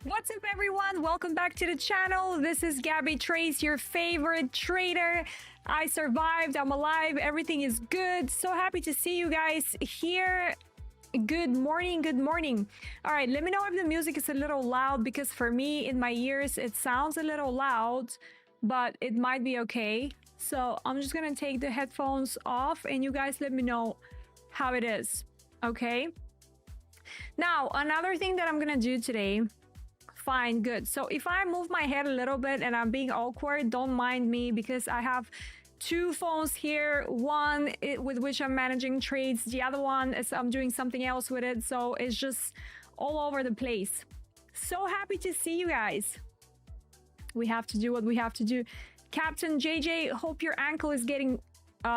What's up, everyone? Welcome back to the channel. This is Gabby Trace, your favorite trader. I survived. I'm alive. Everything is good. So happy to see you guys here. Good morning. Good morning. All right, let me know if the music is a little loud, because for me, in my ears, it sounds a little loud, but it might be okay. So I'm just going to take the headphones off and you guys let me know how it is. Okay. Now, another thing that I'm going to do today. Fine, good. So if I move my head a little bit and I'm being awkward, don't mind me, because I have two phones here. One with which I'm managing trades. The other one is I'm doing something else with it. So it's just all over the place. So happy to see you guys. We have to do what we have to do. Captain JJ, hope your ankle is getting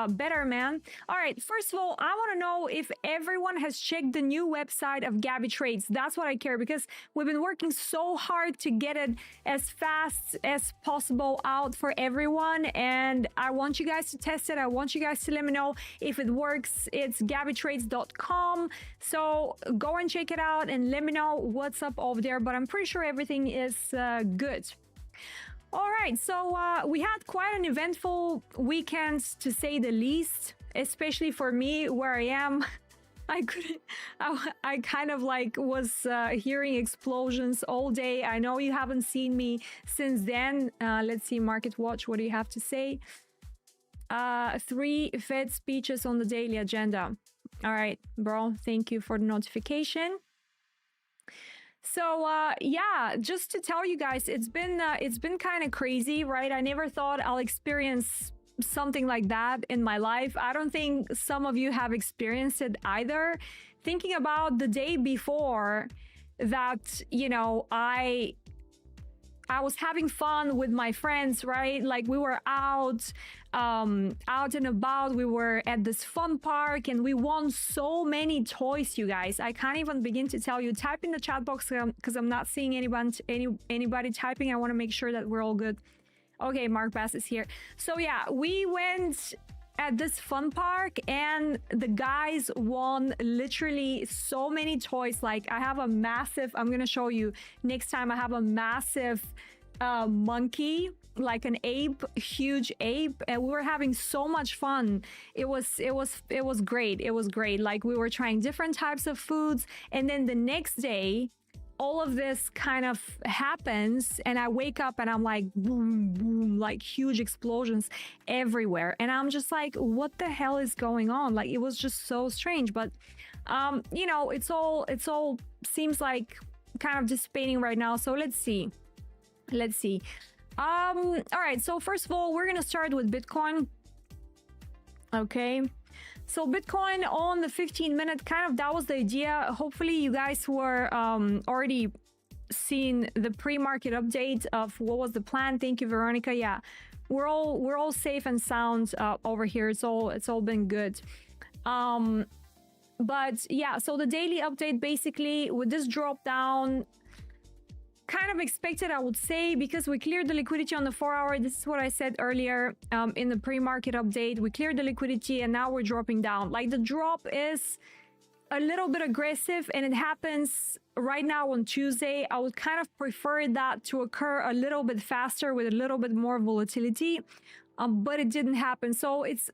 better, man. All right, first of all, I want to know if everyone has checked the new website of Gabby Trades. That's what I care, because we've been working so hard to get it as fast as possible out for everyone, and I want you guys to test it. I want you guys to let me know if it works. It's gabbytrades.com, so go and check it out and let me know what's up over there, but I'm pretty sure everything is good. All right, so we had quite an eventful weekend, to say the least, especially for me where I am. I kind of like was hearing explosions all day. I know you haven't seen me since then. Let's see, Market Watch, what do you have to say? 3 Fed speeches on the daily agenda. All right, bro, thank you for the notification. So yeah, just to tell you guys, it's been kind of crazy, right? I never thought I'll experience something like that in my life. I don't think some of you have experienced it either. Thinking about the day before that, you know, I was having fun with my friends, right? Like we were out and about. We were at this fun park and we won so many toys, you guys. I can't even begin to tell you. Type in the chat box because I'm not seeing anybody typing. I want to make sure that we're all good. Okay, Mark Bass is here. So yeah, we went at this fun park and the guys won literally so many toys. Like I have a massive, I'm gonna show you next time, I have a massive monkey, like an ape, huge ape, and we were having so much fun. It was great. It was great. Like we were trying different types of foods, and then the next day all of this kind of happens and I wake up and I'm like boom boom, like huge explosions everywhere, and I'm just like, what the hell is going on? Like it was just so strange. But you know, it's all seems like kind of dissipating right now. So let's see. All right, so first of all, we're gonna start with Bitcoin. Okay, so Bitcoin on the 15-minute, kind of that was the idea. Hopefully you guys were already seen the pre-market update of what was the plan. Thank you, Veronica. Yeah, we're all safe and sound over here. It's all been good. But yeah, so the daily update, basically with this drop down, kind of expected, I would say, because we cleared the liquidity on the 4-hour. This is what I said earlier in the pre-market update. We cleared the liquidity and now we're dropping down. Like the drop is a little bit aggressive and it happens right now on Tuesday. I would kind of prefer that to occur a little bit faster with a little bit more volatility. But it didn't happen. So it's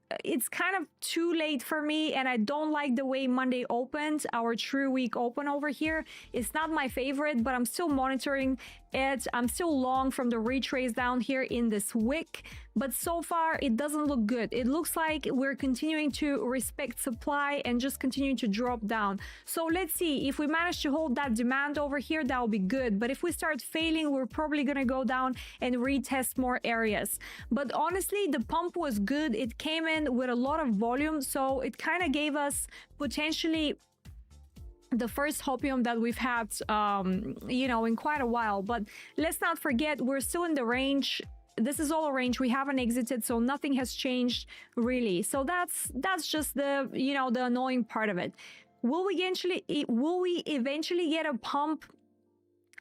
kind of too late for me, and I don't like the way Monday opened, our true week open over here. It's not my favorite, but I'm still monitoring it. I'm still long from the retrace down here in this wick, but so far it doesn't look good. It looks like we're continuing to respect supply and just continue to drop down. So let's see, if we manage to hold that demand over here, that will be good. But if we start failing, we're probably going to go down and retest more areas. But honestly, the pump was good. It came in with a lot of volume, so it kind of gave us potentially the first hopium that we've had you know, in quite a while. But let's not forget, we're still in the range. This is all a range. We haven't exited, so nothing has changed really. So that's just the, you know, the annoying part of it. Will we eventually get a pump?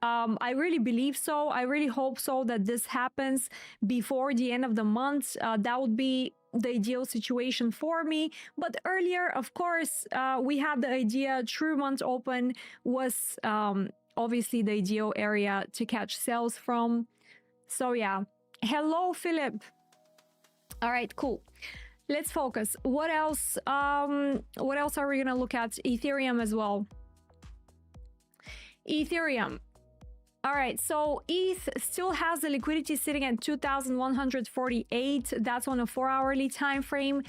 I really believe so. I really hope so, that this happens before the end of the month. That would be the ideal situation for me. But earlier, of course, we had the idea true month open was obviously the ideal area to catch sales from. So yeah. Hello, Philip. All right, cool. Let's focus. What else? What else are we gonna look at? Ethereum as well. Ethereum. All right, so ETH still has the liquidity sitting at 2,148. That's on a 4-hourly time frame.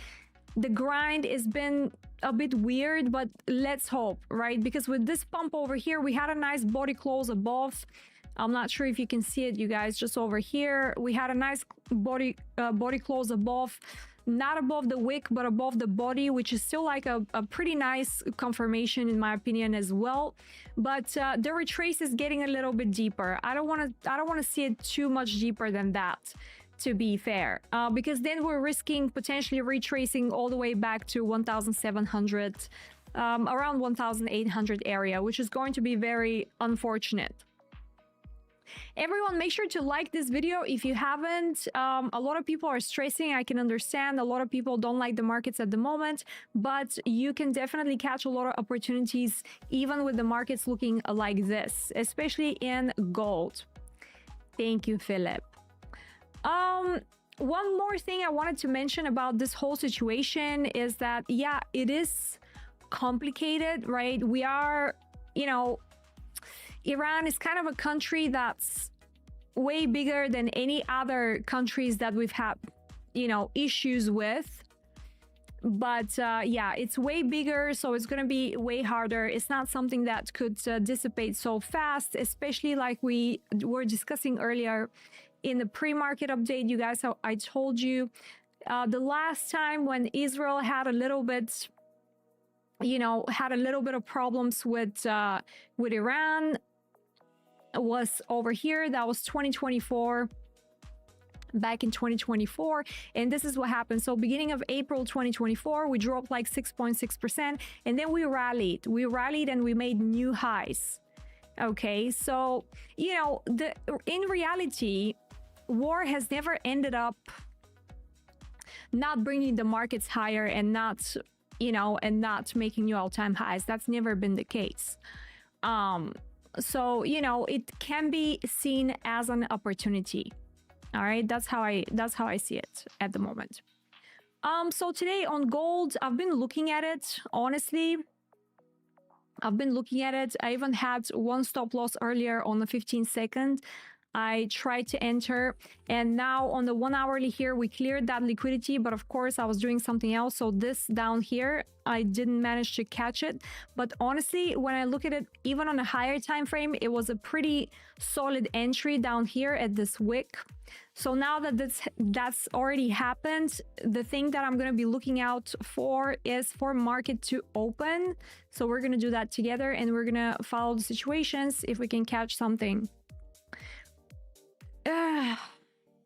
The grind has been a bit weird, but let's hope, right? Because with this pump over here, we had a nice body close above. I'm not sure if you can see it, you guys, just over here. We had a nice body close above. Not above the wick, but above the body, which is still like a pretty nice confirmation in my opinion as well. But the retrace is getting a little bit deeper. I don't want to see it too much deeper than that, to be fair, because then we're risking potentially retracing all the way back to 1,700, around 1,800 area, which is going to be very unfortunate. Everyone, make sure to like this video if you haven't. A lot of people are stressing. I can understand. A lot of people don't like the markets at the moment, but you can definitely catch a lot of opportunities even with the markets looking like this, especially in gold. Thank you, Philip. One more thing I wanted to mention about this whole situation is that, yeah, it is complicated, right? We are, you know, Iran is kind of a country that's way bigger than any other countries that we've had, you know, issues with. But yeah, it's way bigger, so it's going to be way harder. It's not something that could dissipate so fast, especially like we were discussing earlier in the pre-market update. You guys, I told you the last time when Israel had a little bit, you know, had a little bit of problems with Iran was over here. That was 2024, back in 2024, and this is what happened. So beginning of April 2024, we dropped like 6.6%, and then we rallied and we made new highs. Okay, so you know, in reality, war has never ended up not bringing the markets higher and not, you know, and not making new all-time highs. That's never been the case. So, you know, it can be seen as an opportunity. All right, that's how I see it at the moment. So today on gold, I've been looking at it, honestly. I've been looking at it. I even had one stop loss earlier on the 15-second. I tried to enter, and now on the 1 hourly here, we cleared that liquidity, but of course I was doing something else. So this down here, I didn't manage to catch it. But honestly, when I look at it, even on a higher time frame, it was a pretty solid entry down here at this wick. So now that that's already happened, the thing that I'm going to be looking out for is for market to open. So we're going to do that together, and we're going to follow the situations if we can catch something.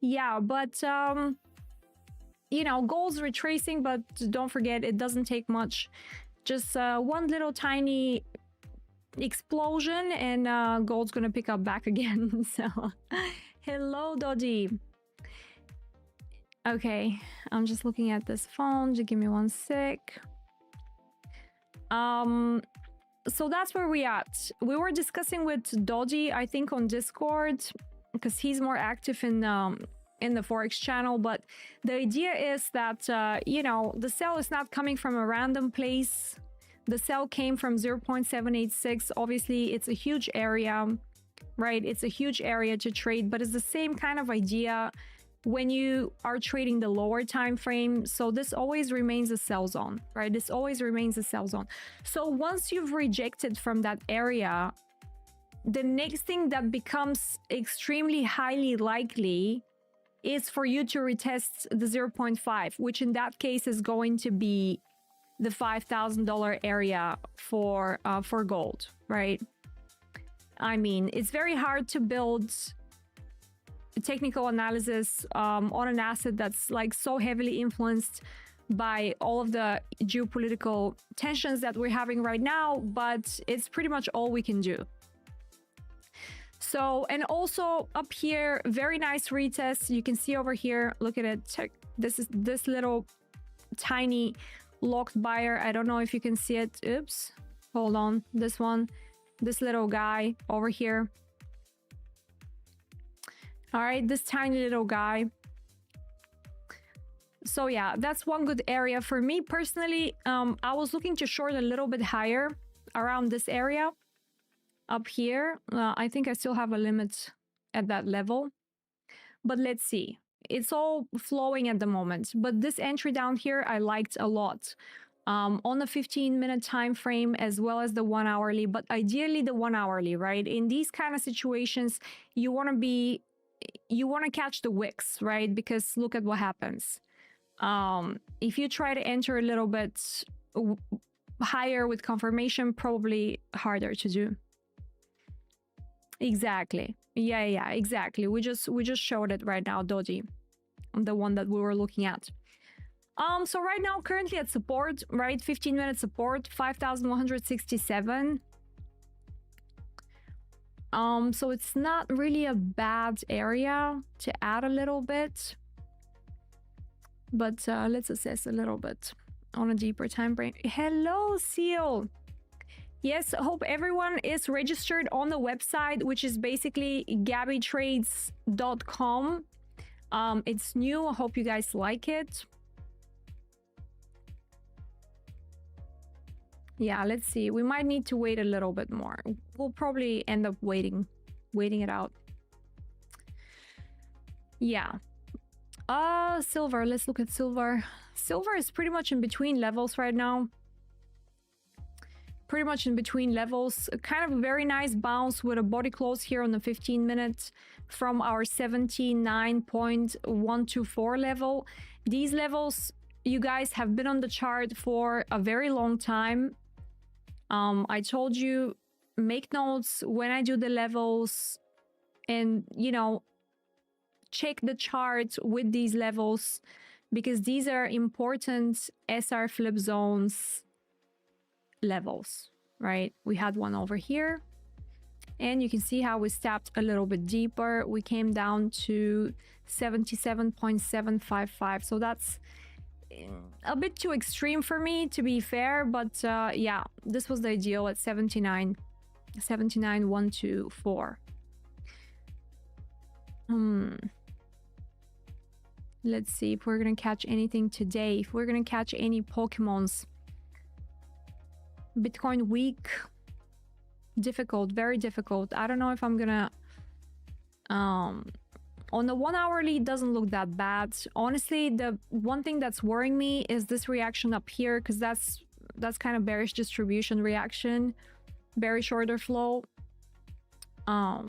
Yeah, but you know, gold's retracing, but don't forget, it doesn't take much. Just one little tiny explosion, and gold's gonna pick up back again. So hello, Dodgy. Okay, I'm just looking at this phone. Just give me one sec. So that's where we at. We were discussing with Dodgy, I think, on Discord, because he's more active in the forex channel. But the idea is that you know, the sell is not coming from a random place. The sell came from 0.786. Obviously, it's a huge area, right? It's a huge area to trade, but it's the same kind of idea when you are trading the lower time frame. So this always remains a sell zone, right? This always remains a sell zone. So once you've rejected from that area, the next thing that becomes extremely highly likely is for you to retest the 0.5, which in that case is going to be the $5,000 area for gold, right? I mean, it's very hard to build a technical analysis on an asset that's like so heavily influenced by all of the geopolitical tensions that we're having right now, but it's pretty much all we can do. So, and also up here, very nice retest. You can see over here, look at it. Check. This is this little tiny locked buyer. I don't know if you can see it. Oops, hold on. This one, This little guy over here. All right, this tiny little guy. So yeah, that's one good area for me personally. I was looking to short a little bit higher around this area up here. I think I still have a limit at that level, but let's see. It's all flowing at the moment, but this entry down here I liked a lot. On the 15-minute time frame as well as the 1 hourly, but ideally the 1 hourly, right? In these kind of situations, you want to catch the wicks, right? Because look at what happens. If you try to enter a little bit higher with confirmation, probably harder to do. Exactly. Yeah, exactly. We just showed it right now, Doji, the one that we were looking at. So right now, currently at support, right? 15-minute support, 5,167. So it's not really a bad area to add a little bit. But let's assess a little bit on a deeper time frame. Hello, Seal. Yes, I hope everyone is registered on the website, which is basically gabbytrades.com. It's new. I hope you guys like it. Yeah, let's see. We might need to wait a little bit more. We'll probably end up waiting it out. Yeah. Silver. Let's look at silver. Silver is pretty much in between levels right now. Pretty much in between levels. Kind of a very nice bounce with a body close here on the 15 minutes from our 79.124 level. These levels, you guys have been on the chart for a very long time. I told you, make notes when I do the levels and, you know, check the chart with these levels because these are important SR flip zones levels, right? We had one over here and you can see how we stepped a little bit deeper. We came down to 77.755. So that's a bit too extreme for me, to be fair, but yeah, this was the ideal at 79.124. Let's see if we're gonna catch anything today, if we're gonna catch any Pokemons. Bitcoin week, difficult, very difficult. I don't know if I'm gonna on the 1 hourly, it doesn't look that bad. Honestly, the one thing that's worrying me is this reaction up here, because that's kind of bearish distribution reaction, bearish order flow. But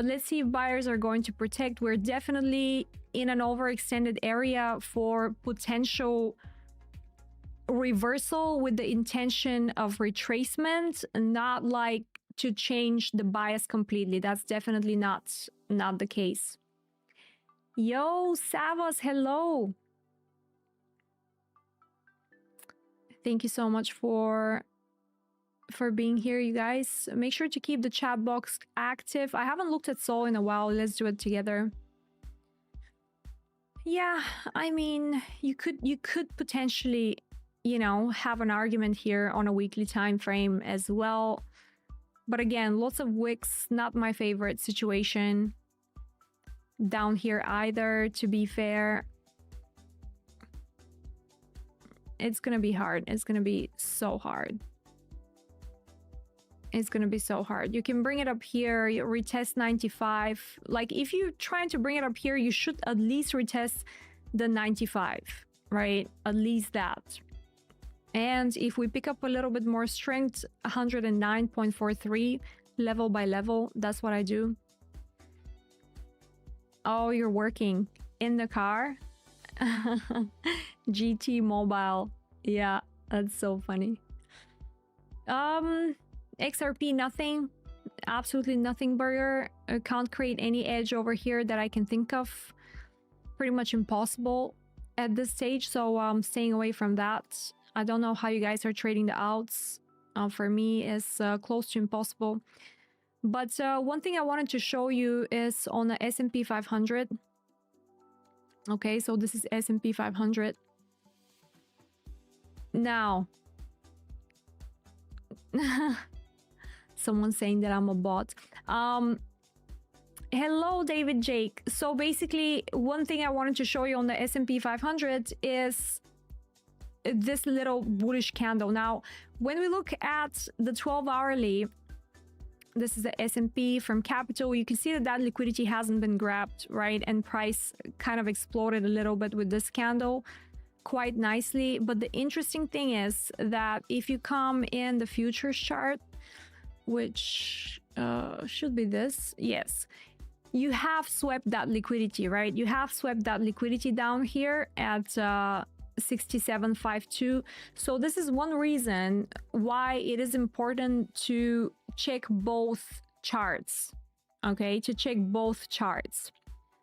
let's see if buyers are going to protect. We're definitely in an overextended area for potential reversal with the intention of retracement, not like to change the bias completely. That's definitely not the case. Yo, Savas, hello. Thank you so much for being here, you guys. Make sure to keep the chat box active. I haven't looked at Sol in a while. Let's do it together. Yeah, I mean, you could potentially, you know, have an argument here on a weekly time frame as well. But again, lots of wicks, not my favorite situation down here either, to be fair. It's gonna be hard. It's gonna be so hard. It's gonna be so hard. You can bring it up here, you retest 95. Like, if you're trying to bring it up here, you should at least retest the 95, right? At least that. And if we pick up a little bit more strength, 109.43 level by level, that's what I do. Oh, you're working in the car? GT Mobile. Yeah, that's so funny. XRP, nothing. Absolutely nothing, Burger. I can't create any edge over here that I can think of. Pretty much impossible at this stage, so I'm staying away from that. I don't know how you guys are trading the outs. For me, it's close to impossible. But one thing I wanted to show you is on the S&P 500. Okay, so this is S&P 500. Now, Someone saying that I'm a bot. Hello, David Jake. So basically, one thing I wanted to show you on the S&P 500 is this little bullish candle. Now, when we look at the 12-hourly, this is the S&P from Capital, you can see that that liquidity hasn't been grabbed, right? And price kind of exploded a little bit with this candle quite nicely. But the interesting thing is that if you come in the futures chart, which should be this, yes, you have swept that liquidity, right? You have swept that liquidity down here at 67.52. So this is one reason why it is important to check both charts, okay? To check both charts.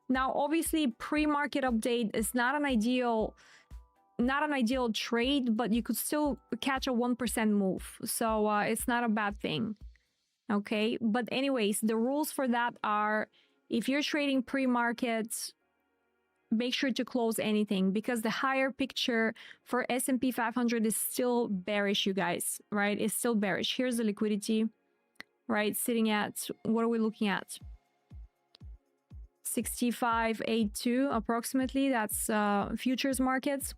Now, obviously, pre-market update is not an ideal trade, but you could still catch a 1% move. So it's not a bad thing, okay? But anyways, the rules for that are, if you're trading pre-market, make sure to close anything, because the higher picture for S&P 500 is still bearish, you guys, right? It's still bearish. Here's the liquidity, right? Sitting at, what are we looking at? 65.82 approximately. That's futures markets.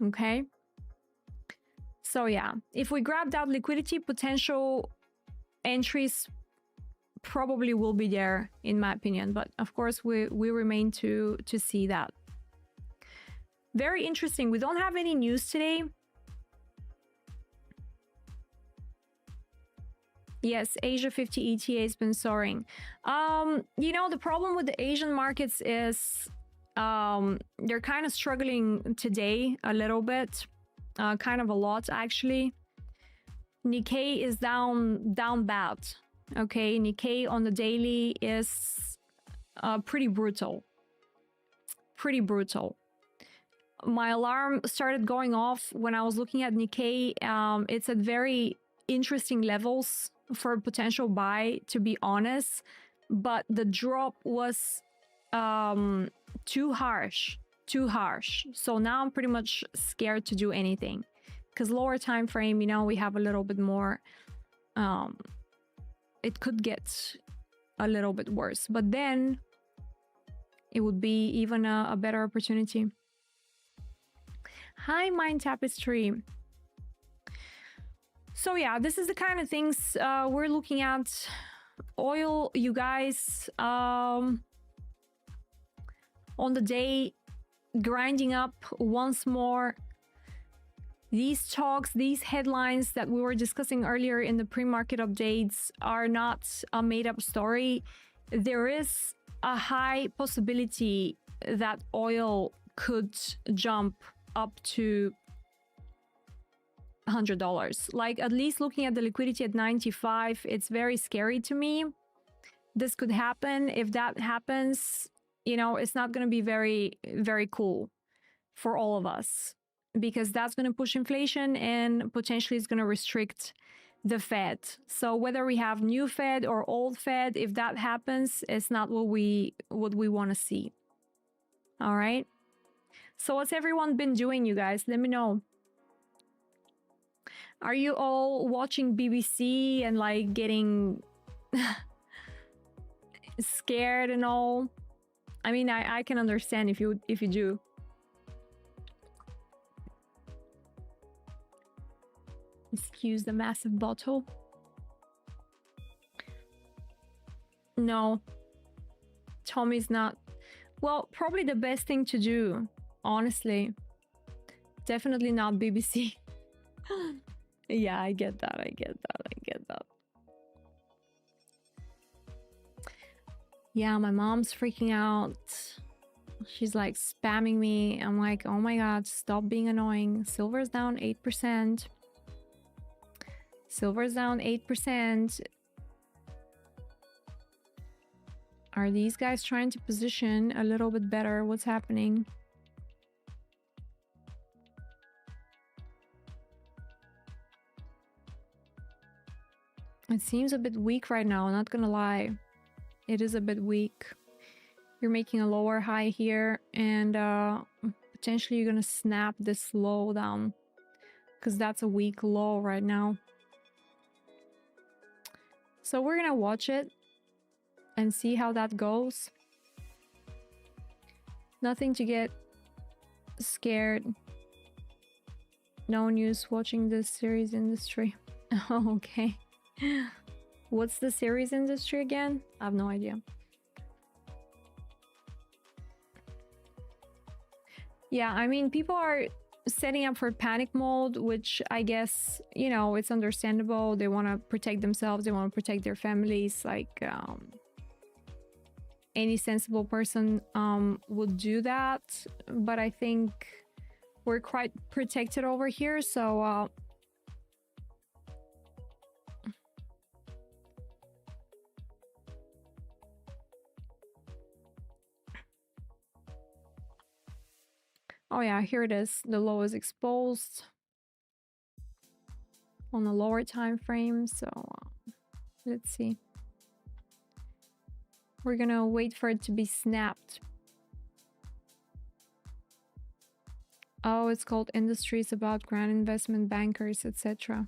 Okay. So yeah, if we grab that liquidity, potential entries probably will be there, in my opinion, but of course we remain to see that. Very interesting. We don't have any news today. Yes, Asia 50 ETA has been soaring. You know, the problem with the Asian markets is they're kind of struggling today a little bit, kind of a lot actually. Nikkei is down bad. Okay, Nikkei on the daily is pretty brutal. Pretty brutal. My alarm started going off when I was looking at Nikkei. It's at very interesting levels for a potential buy, to be honest. But the drop was too harsh. So now I'm pretty much scared to do anything. Because lower time frame, you know, we have a little bit more... it could get a little bit worse, but then it would be even a better opportunity. Hi, Mind Tapestry. So yeah, this is the kind of things we're looking at. Oil, you guys, on the day, grinding up once more. These talks, these headlines that we were discussing earlier in the pre-market updates are not a made-up story. There is a high possibility that oil could jump up to $100. Like, at least looking at the liquidity at 95, it's very scary to me. This could happen. If that happens, you know, it's not going to be very, very cool for all of us, because that's going to push inflation and potentially it's going to restrict the Fed. So whether we have new Fed or old Fed, if that happens, it's not what we want to see. All right. So what's everyone been doing, you guys? Let me know. Are you all watching BBC and like getting scared and all? I mean, I can understand if you do. Excuse the massive bottle. No, Tommy's not. Well, probably the best thing to do, honestly. Definitely not BBC. Yeah, I get that. Yeah, my mom's freaking out. She's like spamming me. I'm like, oh my god, stop being annoying. Silver's down 8%. Silver's down 8%. Are these guys trying to position a little bit better? What's happening? It seems a bit weak right now, not gonna lie. It is a bit weak. You're making a lower high here, and potentially you're gonna snap this low down. because that's a weak low right now. So we're gonna watch it and see how that goes. Nothing to get scared. No news watching this series industry. Oh, okay. What's the series industry again? I have no idea. Yeah, I mean, people are setting up for panic mode, which I guess, you know, it's understandable. They want to protect themselves, they want to protect their families. Like, any sensible person would do that. But I think we're quite protected over here, so oh yeah, here it is. The low is exposed on a lower time frame, so let's see. We're gonna wait for it to be snapped. Oh, it's called Industries About Grand Investment Bankers, etc.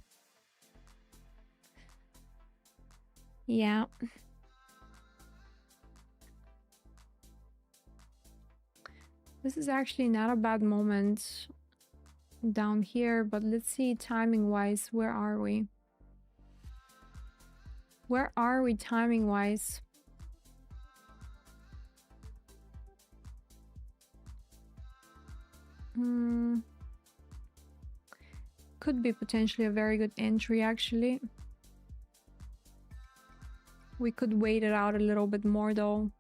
Yeah. This is actually not a bad moment down here, but let's see timing-wise, where are we? Where are we timing-wise? Could be potentially a very good entry, actually. We could wait it out a little bit more, though.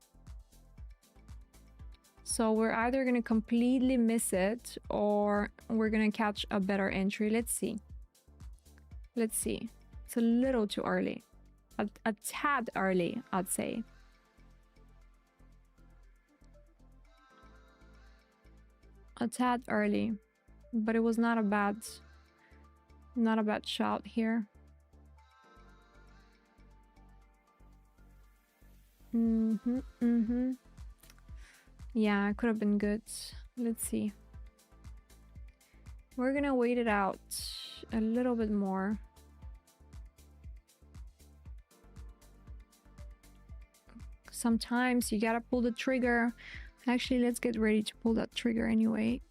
So we're either going to completely miss it or we're going to catch a better entry. Let's see. Let's see. It's a little too early. A tad early, I'd say. A tad early, but it was not a bad shot here. Yeah, it could have been good. Let's see. We're gonna wait it out a little bit more. Sometimes you gotta pull the trigger. Actually, let's get ready to pull that trigger anyway.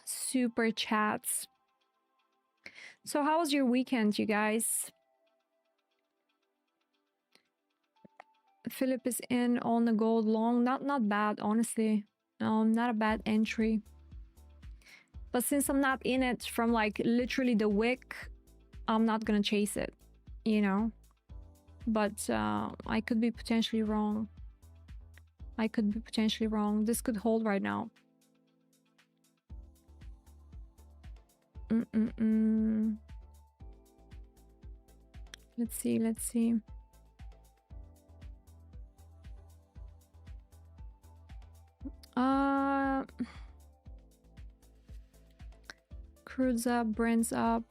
Super chats. So how was your weekend, you guys? Philip is in on the gold long. Not bad, honestly. Not a bad entry. But since I'm not in it from like literally the wick, I'm not gonna chase it, you know? But I could be potentially wrong. I could be potentially wrong. This could hold right now. Let's see, let's see. Crude's up, Brent's up.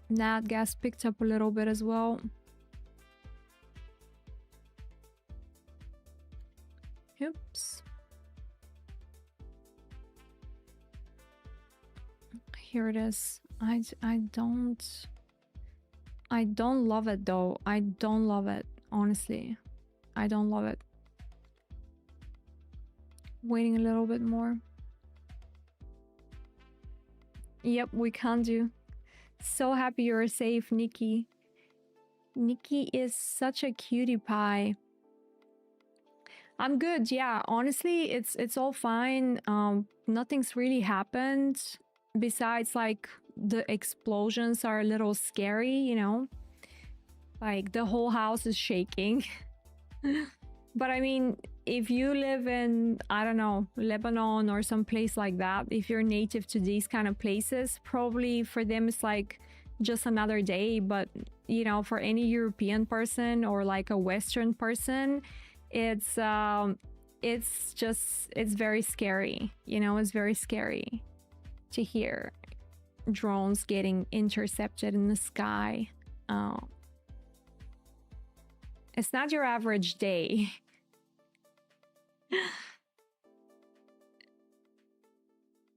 Nat gas picked up a little bit as well. Oops. Here it is. I don't love it though. I don't love it, honestly. I don't love it. Waiting a little bit more. Yep, we can do. So happy you're safe, Nikki. Nikki is such a cutie pie. I'm good, yeah. Honestly, it's all fine. Nothing's really happened besides like the explosions are a little scary, you know? Like the whole house is shaking. But I mean, if you live in, I don't know, Lebanon or some place like that, if you're native to these kind of places, probably for them it's like just another day. But you know, for any European person or like a Western person, it's just, it's very scary. You know, it's very scary to hear drones getting intercepted in the sky. It's not your average day.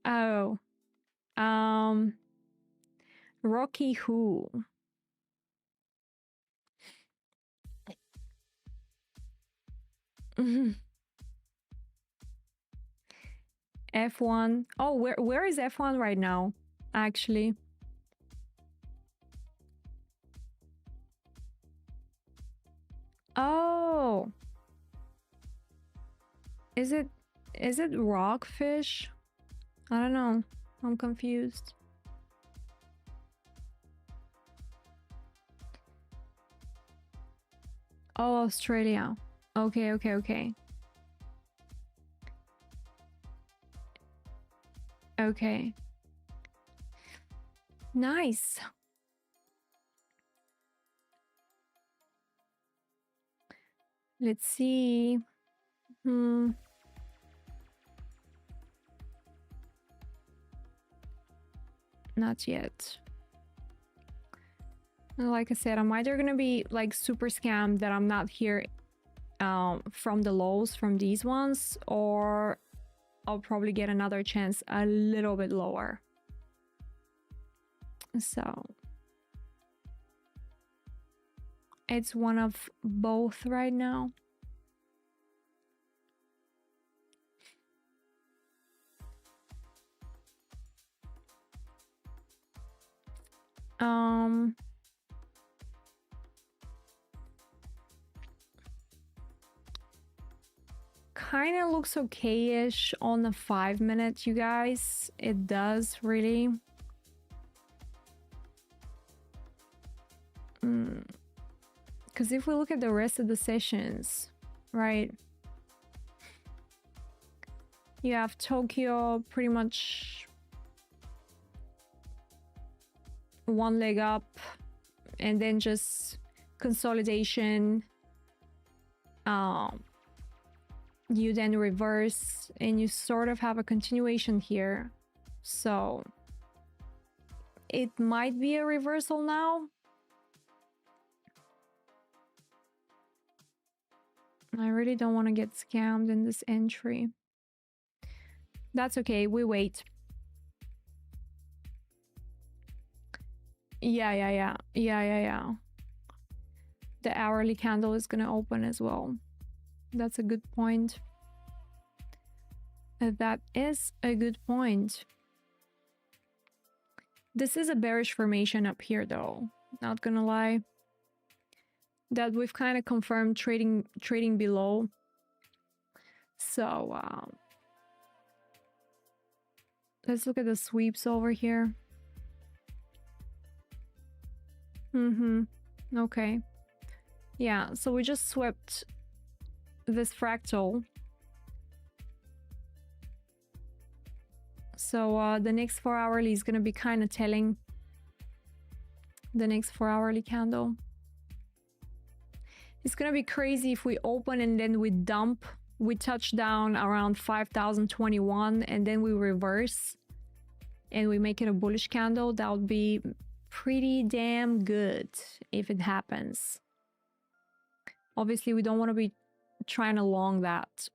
Oh, Rocky who? F1. Oh, where is F1 right now? Actually. Oh. Is it rockfish? I don't know. I'm confused. Oh, Australia. Okay, okay, okay. Okay. Nice. Let's see. Not yet. Like I said, I'm either gonna be like super scammed that I'm not here from the lows from these ones, or I'll probably get another chance a little bit lower. So it's one of both right now. Kind of looks okay-ish on the 5 minute, you guys. It does, really. Because if we look at the rest of the sessions, right? You have Tokyo pretty much one leg up, and then just consolidation. You then reverse, and you sort of have a continuation here. So it might be a reversal now. I really don't want to get scammed in this entry. That's okay, we wait. Yeah. The hourly candle is gonna open as well. That's a good point. That is a good point. This is a bearish formation up here though, not gonna lie. That we've kind of confirmed trading below. So let's look at the sweeps over here. Okay. Yeah, so we just swept this fractal. So the next 4 hourly is gonna be kind of telling. The next 4 hourly candle. It's gonna be crazy if we open and then we dump. We touch down around 5,021 and then we reverse and we make it a bullish candle. That would be pretty damn good if it happens. Obviously, we don't want to be trying to long that.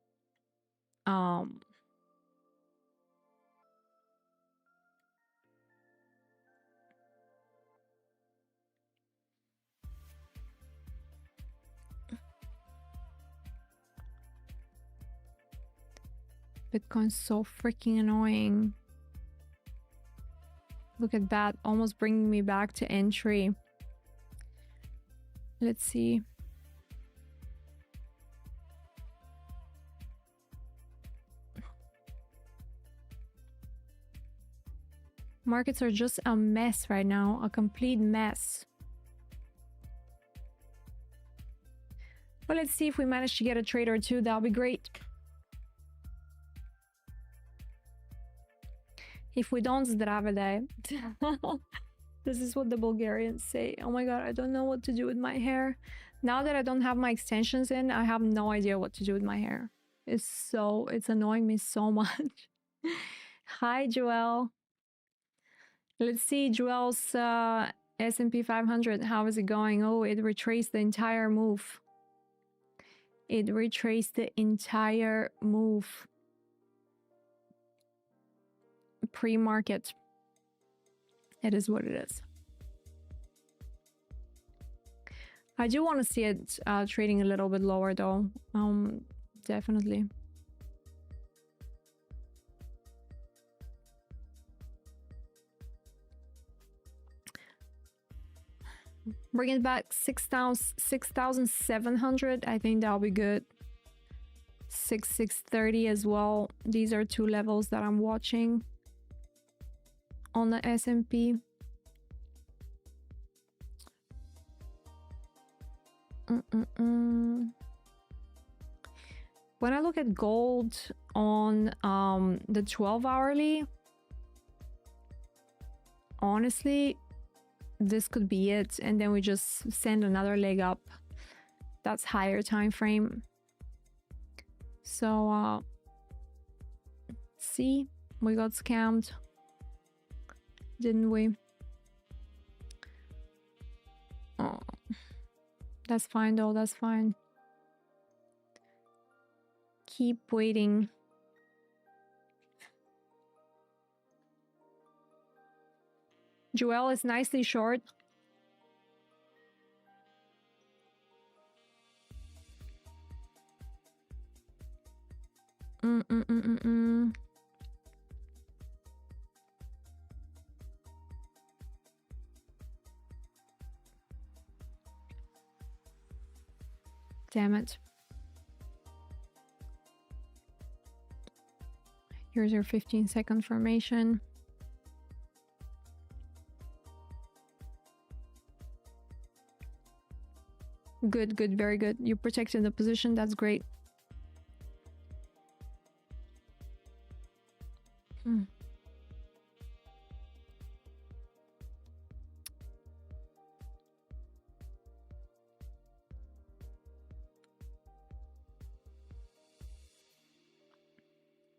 Bitcoin's so freaking annoying. Look at that, almost bringing me back to entry. Let's see. Markets are just a mess right now, a complete mess. But let's see if we manage to get a trade or two. That'll be great. If we don't, zdravide. This is what the Bulgarians say. Oh my god, I don't know what to do with my hair. Now that I don't have my extensions in, I have no idea what to do with my hair. It's annoying me so much. Hi, Joelle. Let's see Joelle's S&P 500. How is it going? Oh, it retraced the entire move. It retraced the entire move. Pre-market. It is what it is. I do want to see it trading a little bit lower though. Definitely. Bring it back 6,700. I think that'll be good. 6,630 as well. These are two levels that I'm watching on the S&P. When I look at gold on the 12-hourly, honestly, this could be it, and then we just send another leg up. That's higher time frame. So see, we got scammed, didn't we? Oh, that's fine though, that's fine. Keep waiting. Joelle is nicely short. Damn it. Here's your 15-second formation. Good, good, very good. You protected the position, that's great.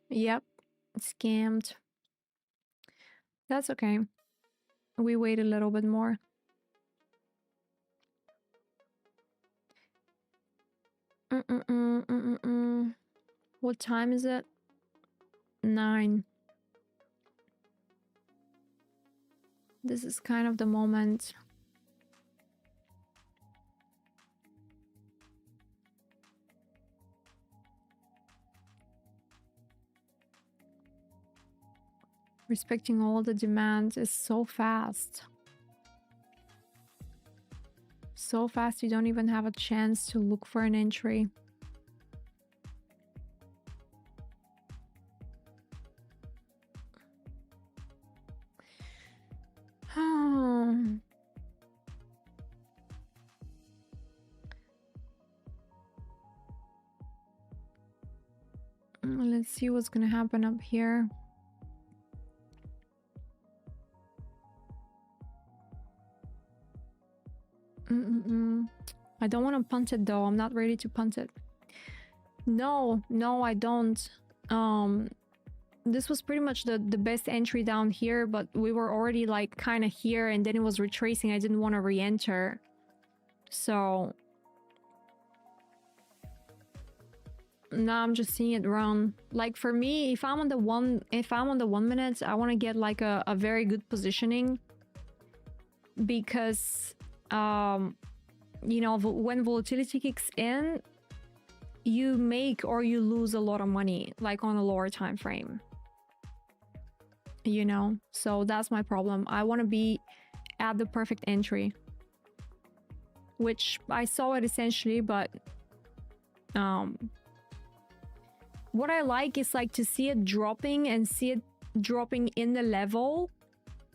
Yep, scammed. That's okay. We wait a little bit more. What time is it? 9. This is kind of the moment. Respecting all the demands is so fast. So fast you don't even have a chance to look for an entry. Let's see what's gonna happen up here. I don't want to punt it though. I'm not ready to punt it. No, I don't. This was pretty much the best entry down here, but we were already like kind of here and then it was retracing. I didn't want to re-enter. So now I'm just seeing it run. Like for me, if I'm on the 1 minute, I want to get like a very good positioning, because you know, when volatility kicks in, you make or you lose a lot of money, like on a lower time frame, you know. So that's my problem. I want to be at the perfect entry, which I saw it essentially, but what I like is like to see it dropping and see it dropping in the level,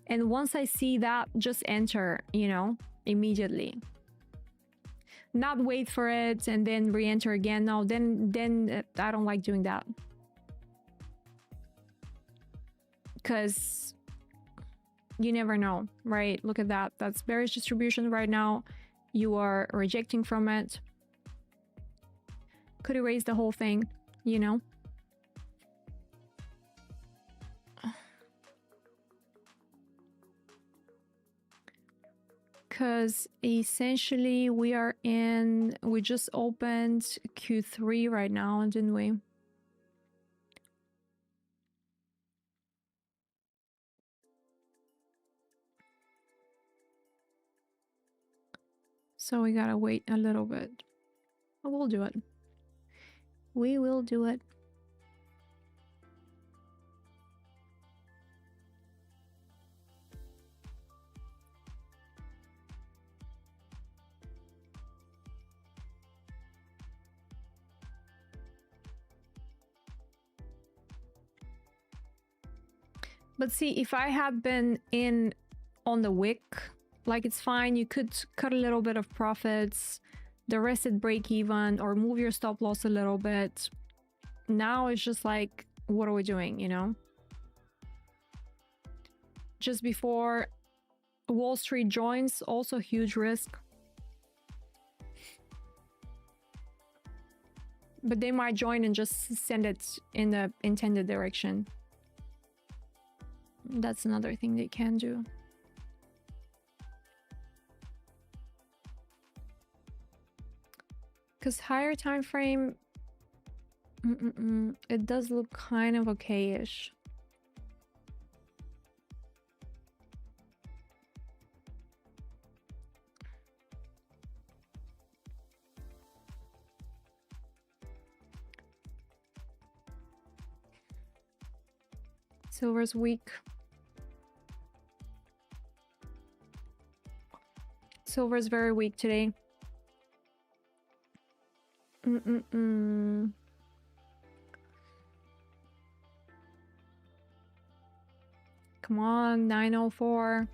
and once I see that, just enter, you know, immediately. not wait for it and then re-enter again. No, then I don't like doing that, because you never know, right? Look at that. That's bearish distribution right now. You are rejecting from it. Could erase the whole thing, you know? Because essentially we just opened Q3 right now, didn't we? So we gotta wait a little bit. But we'll do it. We will do it. But see, if I had been in on the wick, like, it's fine. You could cut a little bit of profits, the rest at break even, or move your stop loss a little bit. Now it's just like, what are we doing, you know? Just before Wall Street joins, also huge risk. But they might join and just send it in the intended direction. That's another thing they can do. Because higher time frame, it does look kind of okay-ish. Silver's weak. Silver's very weak today. Come on, 904.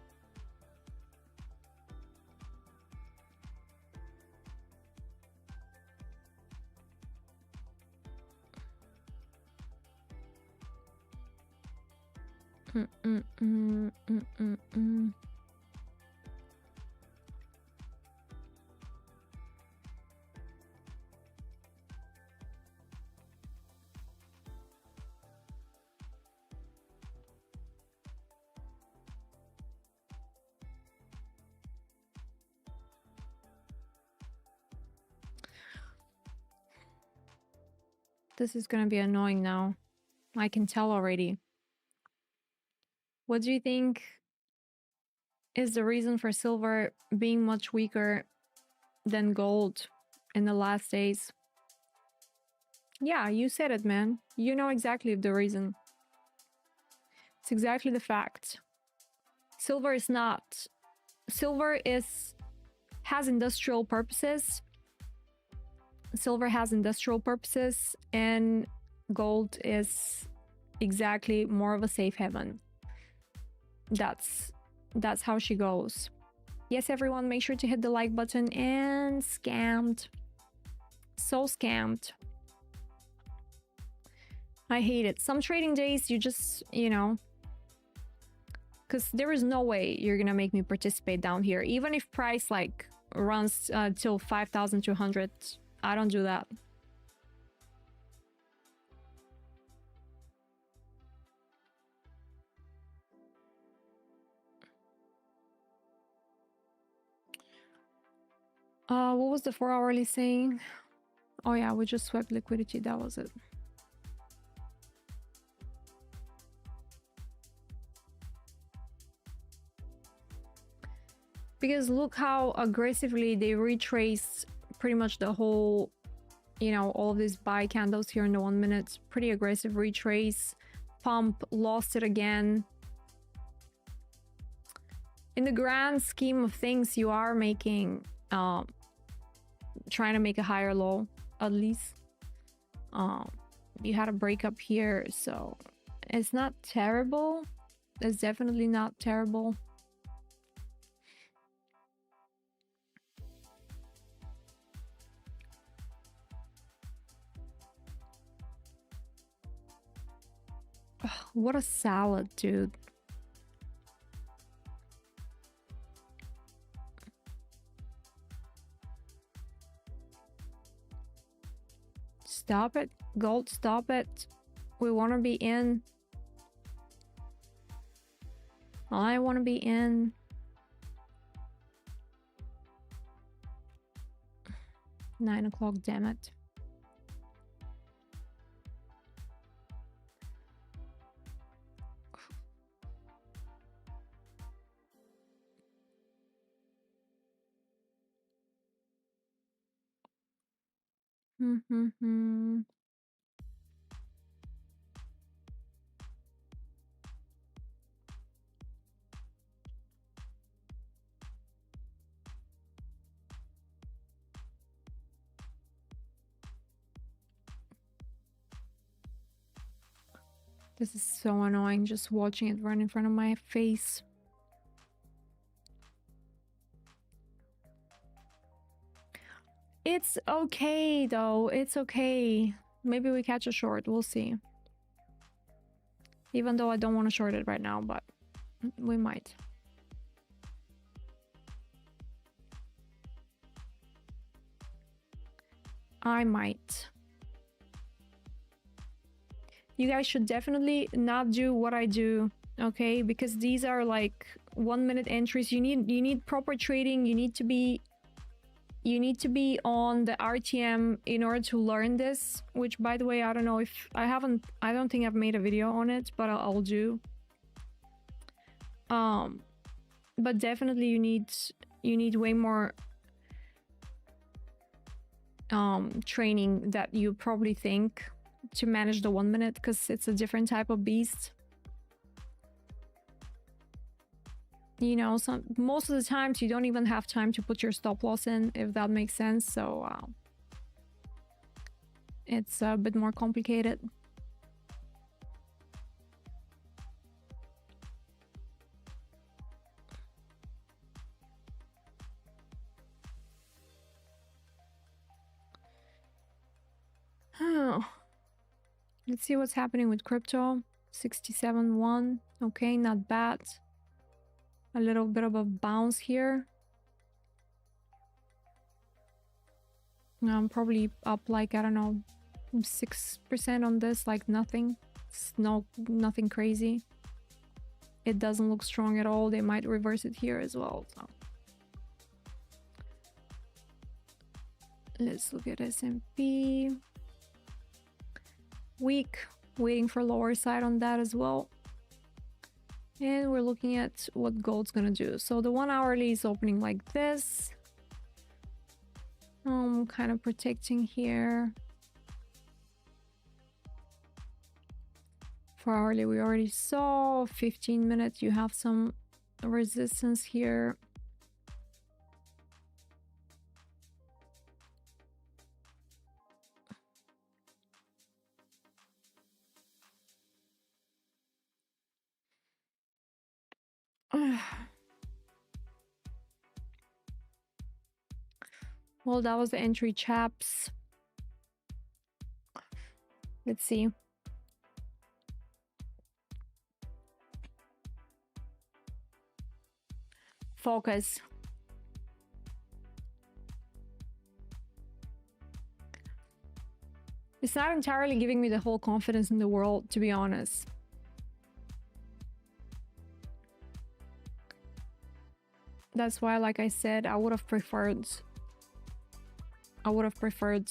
This is gonna be annoying now. I can tell already. What do you think is the reason for silver being much weaker than gold in the last days? Yeah, you said it, man. You know exactly the reason. It's exactly the fact. Silver is not. Silver has industrial purposes. Silver has industrial purposes, and gold is exactly more of a safe haven. That's how she goes. Yes, everyone, make sure to hit the like button. And scammed. So scammed. I hate it. Some trading days, you just, you know, because there is no way you're gonna make me participate down here. Even if price like runs till 5,200, I don't do that. What was the 4-hourly saying? Oh yeah, we just swept liquidity. That was it. Because look how aggressively they retraced pretty much the whole, you know, all of these buy candles here in the 1 minute. Pretty aggressive retrace. Pump, lost it again. In the grand scheme of things, you are making, trying to make a higher low, at least. You had a breakup here, so it's not terrible. It's definitely not terrible. What a salad, dude. Stop it. Gold, stop it. We want to be in. I want to be in. Nine o'clock, damn it. This is so annoying, just watching it run in front of my face. It's okay, though. It's okay. Maybe we catch a short. We'll see. Even though I don't want to short it right now, but we might. I might. You guys should definitely not do what I do, okay? Because these are like 1 minute entries. You need proper trading. You need to be on the RTM in order to learn this, which, by the way, I don't know if I don't think I've made a video on it, but I'll do. But definitely you need way more training that you probably think to manage the 1 minute, because it's a different type of beast. You know, most of the times you don't even have time to put your stop loss in, if that makes sense. So it's a bit more complicated. Oh. Let's see what's happening with crypto. 67.1. Okay, not bad. A little bit of a bounce here. I'm probably up like, I don't know, 6% on this, like nothing. It's nothing crazy. It doesn't look strong at all. They might reverse it here as well. So let's look at S&P. Weak, waiting for lower side on that as well. And we're looking at what gold's gonna do. So the 1 hourly is opening like this. Kind of protecting here. 4 hourly we already saw. 15 minutes you have some resistance here. Well, that was the entry, chaps. Let's see. Focus. It's not entirely giving me the whole confidence in the world, to be honest. That's why, like I said, I would have preferred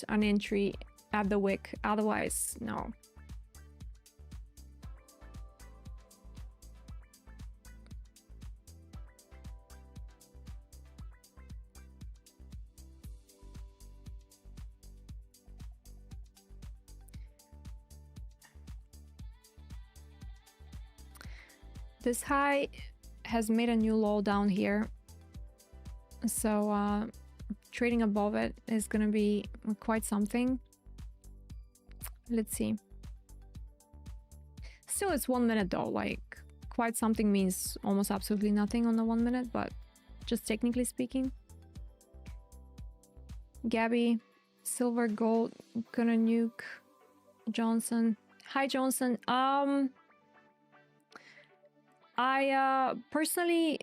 an entry at the wick. Otherwise, no. This high has made a new low down here. So trading above it is gonna be quite something. Let's see. Still, it's 1 minute though. Like, quite something means almost absolutely nothing on the 1 minute, but just technically speaking. Gabby, silver, gold, gonna nuke Johnson. Hi Johnson. I personally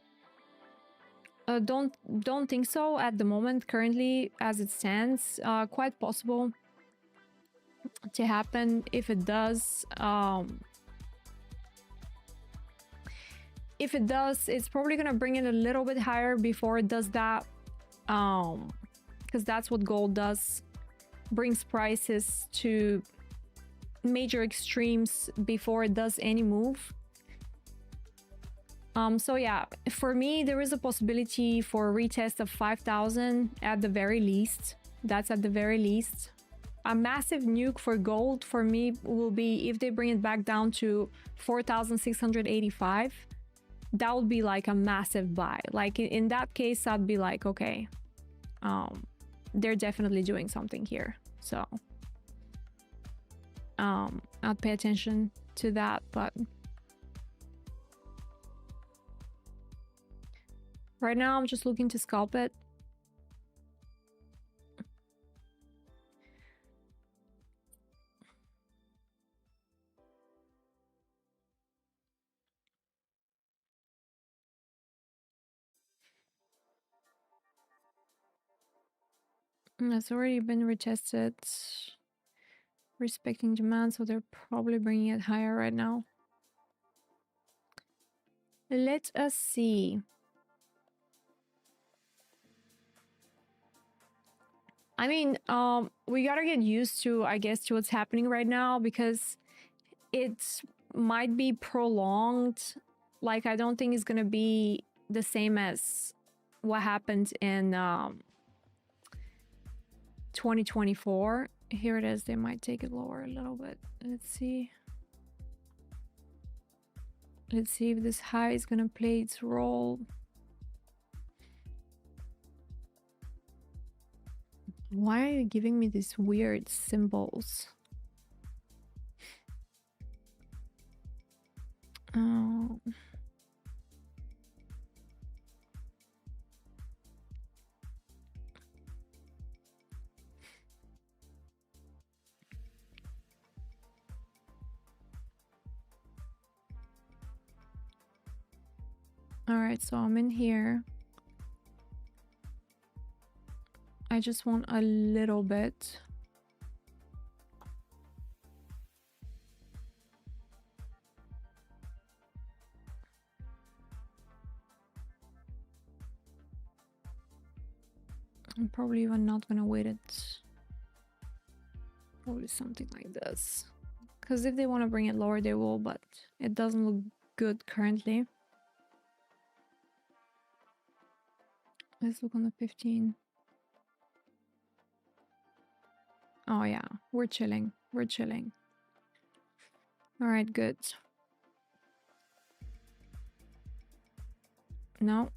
don't think so at the moment. Currently, as it stands, quite possible to happen. If it does, it's probably gonna bring it a little bit higher before it does that, because that's what gold does, brings prices to major extremes before it does any move. So yeah, for me, there is a possibility for a retest of 5,000 at the very least. That's at the very least. A massive nuke for gold for me will be if they bring it back down to 4,685. That would be like a massive buy. Like in that case, I'd be like, okay, they're definitely doing something here. So I'd pay attention to that, but right now I'm just looking to scalp it. It's already been retested, respecting demand, so they're probably bringing it higher right now. Let us see. I mean, we gotta get used to, I guess, to what's happening right now, because it might be prolonged. Like, I don't think it's gonna be the same as what happened in 2024. Here it is. They might take it lower a little bit. Let's see. Let's see if this high is gonna play its role. Why are you giving me these weird symbols? Oh. All right, so I'm in here. I just want a little bit. I'm probably even not gonna wait it. Probably something like this. Because if they want to bring it lower, they will, but it doesn't look good currently. Let's look on the 15. Oh yeah, we're chilling. We're chilling. All right, good. No.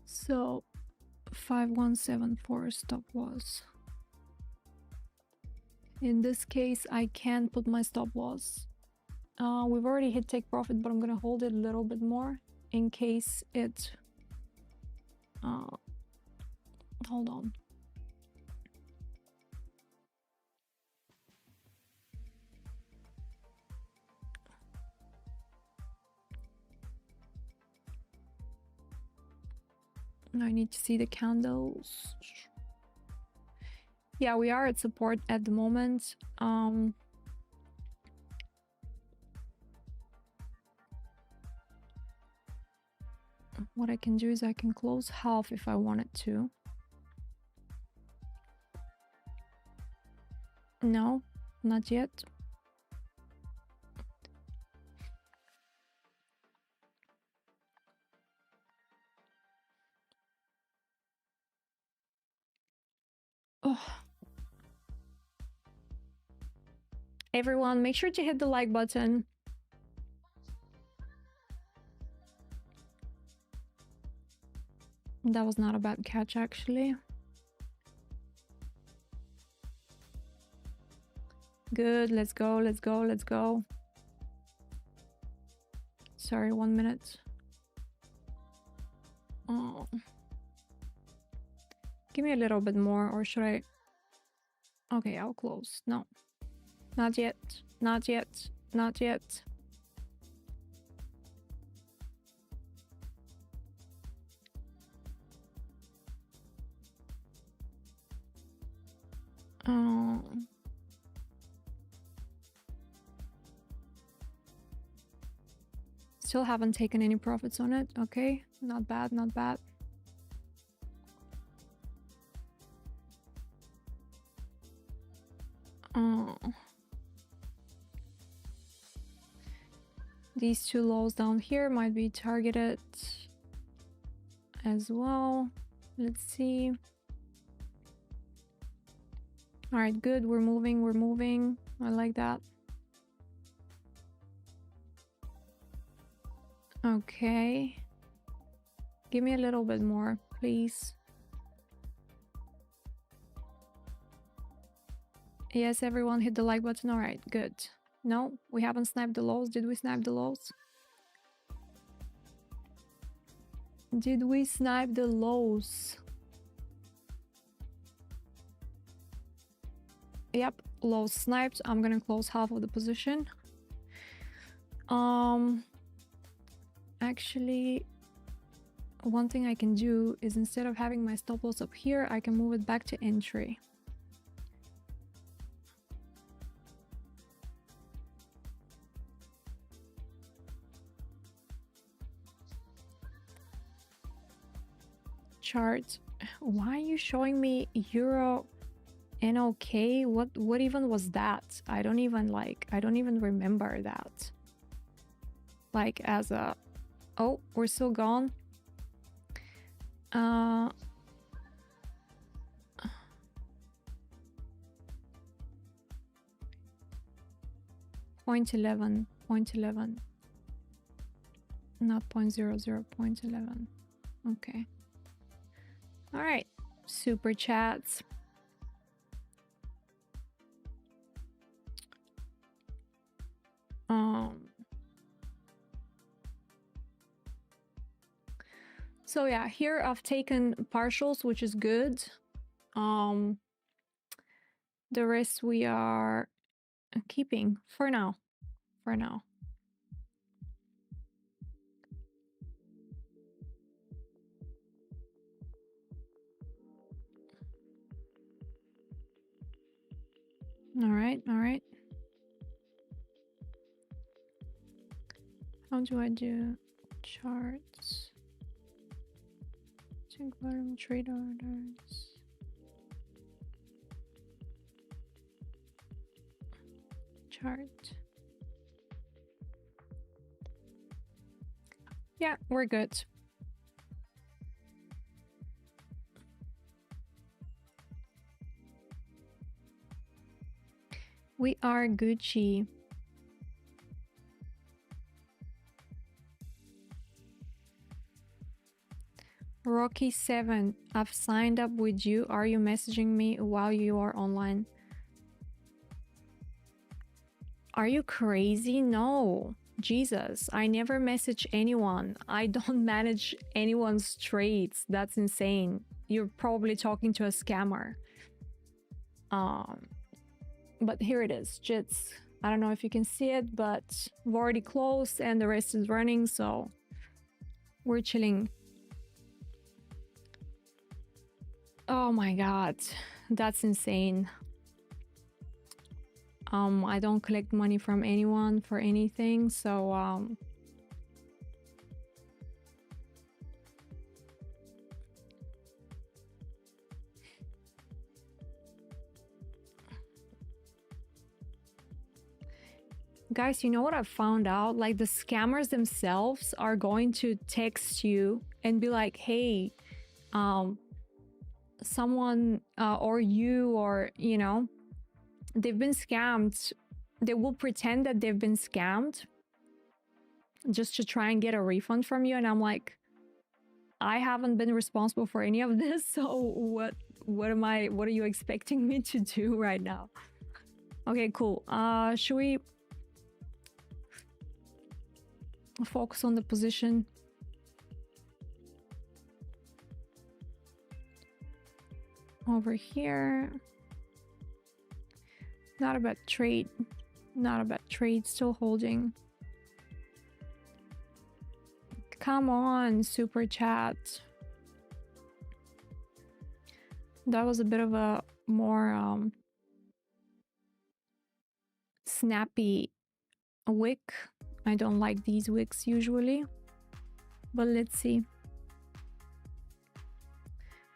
So 5174 stop loss. In this case, I can put my stop loss. We've already hit take profit, but I'm gonna hold it a little bit more in case it hold on. I need to see the candles. Yeah, we are at support at the moment. What I can do is I can close half if I wanted to. No, not yet. Oh. Everyone, make sure to hit the like button. That was not a bad catch, actually. Good, let's go, let's go, let's go. Sorry, 1 minute. Oh. Give me a little bit more, or should I Okay, I'll close. No, not yet, not yet, not yet. Still haven't taken any profits on it. Okay, not bad, not bad. These two lows down here might be targeted as well. Let's see. All right, good. We're moving. We're moving. I like that. Okay. Give me a little bit more, please. Yes, everyone hit the like button. All right, good. No, we haven't sniped the lows. Did we snipe the lows? Did we snipe the lows? Yep, lows sniped. I'm gonna close half of the position. Actually, one thing I can do is instead of having my stop loss up here, I can move it back to entry. Chart. Why are you showing me Euro NOK? What even was that? I don't even remember that. Like as a... Oh, we're still gone. 0.11, 0.11. Not 0.00, 0.11. Okay. All right. Super chats. So yeah, here I've taken partials, which is good. The rest we are keeping for now. For now. All right, all right. How do I do charts? Check bottom trade orders. Chart. Yeah, we're good. We are Gucci. Rocky7, I've signed up with you. Are you messaging me while you are online? Are you crazy? No. Jesus, I never message anyone. I don't manage anyone's trades. That's insane. You're probably talking to a scammer. But here it is, Jits. I don't know if you can see it, but we've already closed and the rest is running, so we're chilling. Oh my god, that's insane. I don't collect money from anyone for anything, so guys, you know what I've found out? Like, the scammers themselves are going to text you and be like, hey, someone or you, or you know, they've been scammed. They will pretend that they've been scammed just to try and get a refund from you, and I'm like, I haven't been responsible for any of this, so what are you expecting me to do right now? Okay, cool. Should we focus on the position? Over here. Not a bad trade. Not a bad trade. Still holding. Come on, super chat. That was a bit of a more snappy wick. I don't like these wicks usually, but let's see.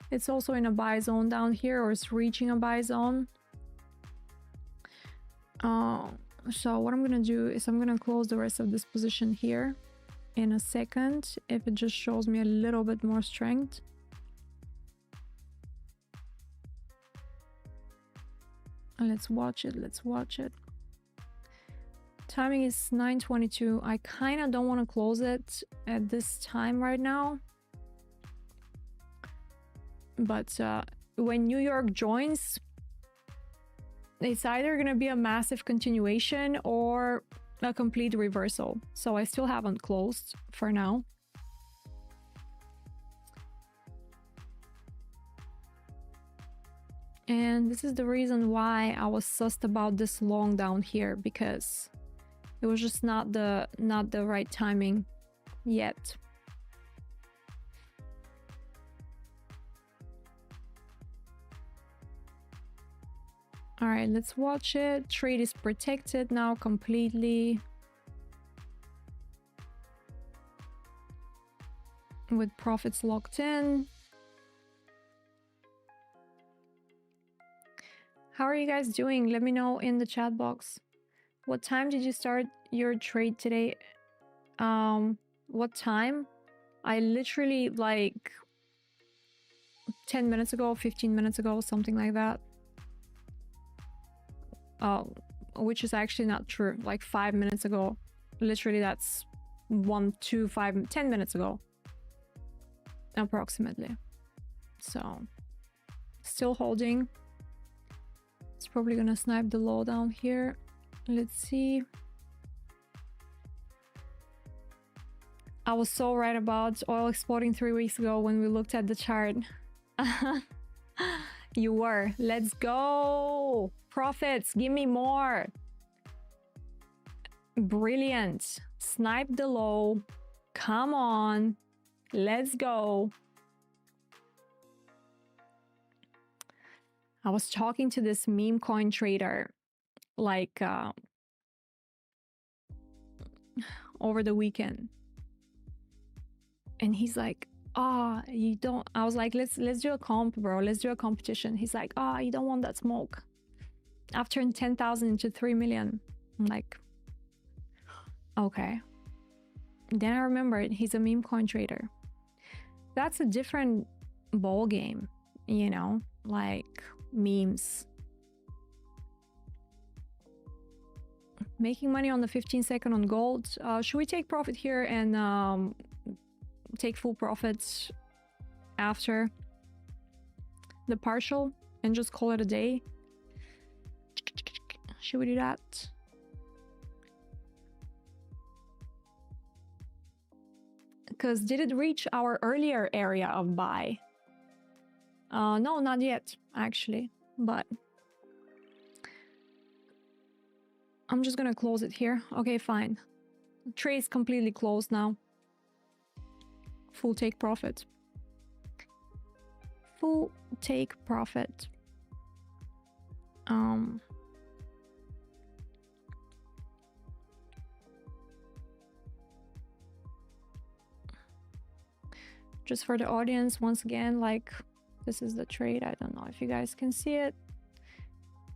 It's also in a buy zone down here, or it's reaching a buy zone. So what I'm gonna do is I'm gonna close the rest of this position here in a second if it just shows me a little bit more strength. Let's watch it. Let's watch it. Timing is 9:22. I kind of don't want to close it at this time right now. But when New York joins, it's either going to be a massive continuation or a complete reversal. So I still haven't closed for now. And this is the reason why I was sussed about this long down here, because it was just not the right timing yet. All right, let's watch it. Trade is protected now completely. With profits locked in. How are you guys doing? Let me know in the chat box. What time did you start your trade today? What time? I literally like 10 minutes ago, 15 minutes ago, something like that. Which is actually not true. Like 5 minutes ago. Literally that's 1, 2, 5, 10 minutes ago. Approximately. So, still holding. It's probably gonna snipe the low down here. Let's see. I was so right about oil exploding 3 weeks ago when we looked at the chart. You were. Let's go. Profits, give me more. Brilliant. Snipe the low. Come on. Let's go. I was talking to this meme coin trader like over the weekend. And he's like, you don't. I was like, let's do a comp, bro. Let's do a competition. He's like, you don't want that smoke. I've turned 10,000 into 3 million. I'm like, okay. Then I remembered he's a meme coin trader. That's a different ball game, you know, like memes. Making money on the 15-second on gold. Should we take profit here and take full profits after the partial and just call it a day? Should we do that? Because did it reach our earlier area of buy? No, not yet, actually, but I'm just gonna close it here. Okay, fine. Trade is completely closed now. Full take profit. Full take profit. Just for the audience, once again, like, this is the trade. I don't know if you guys can see it.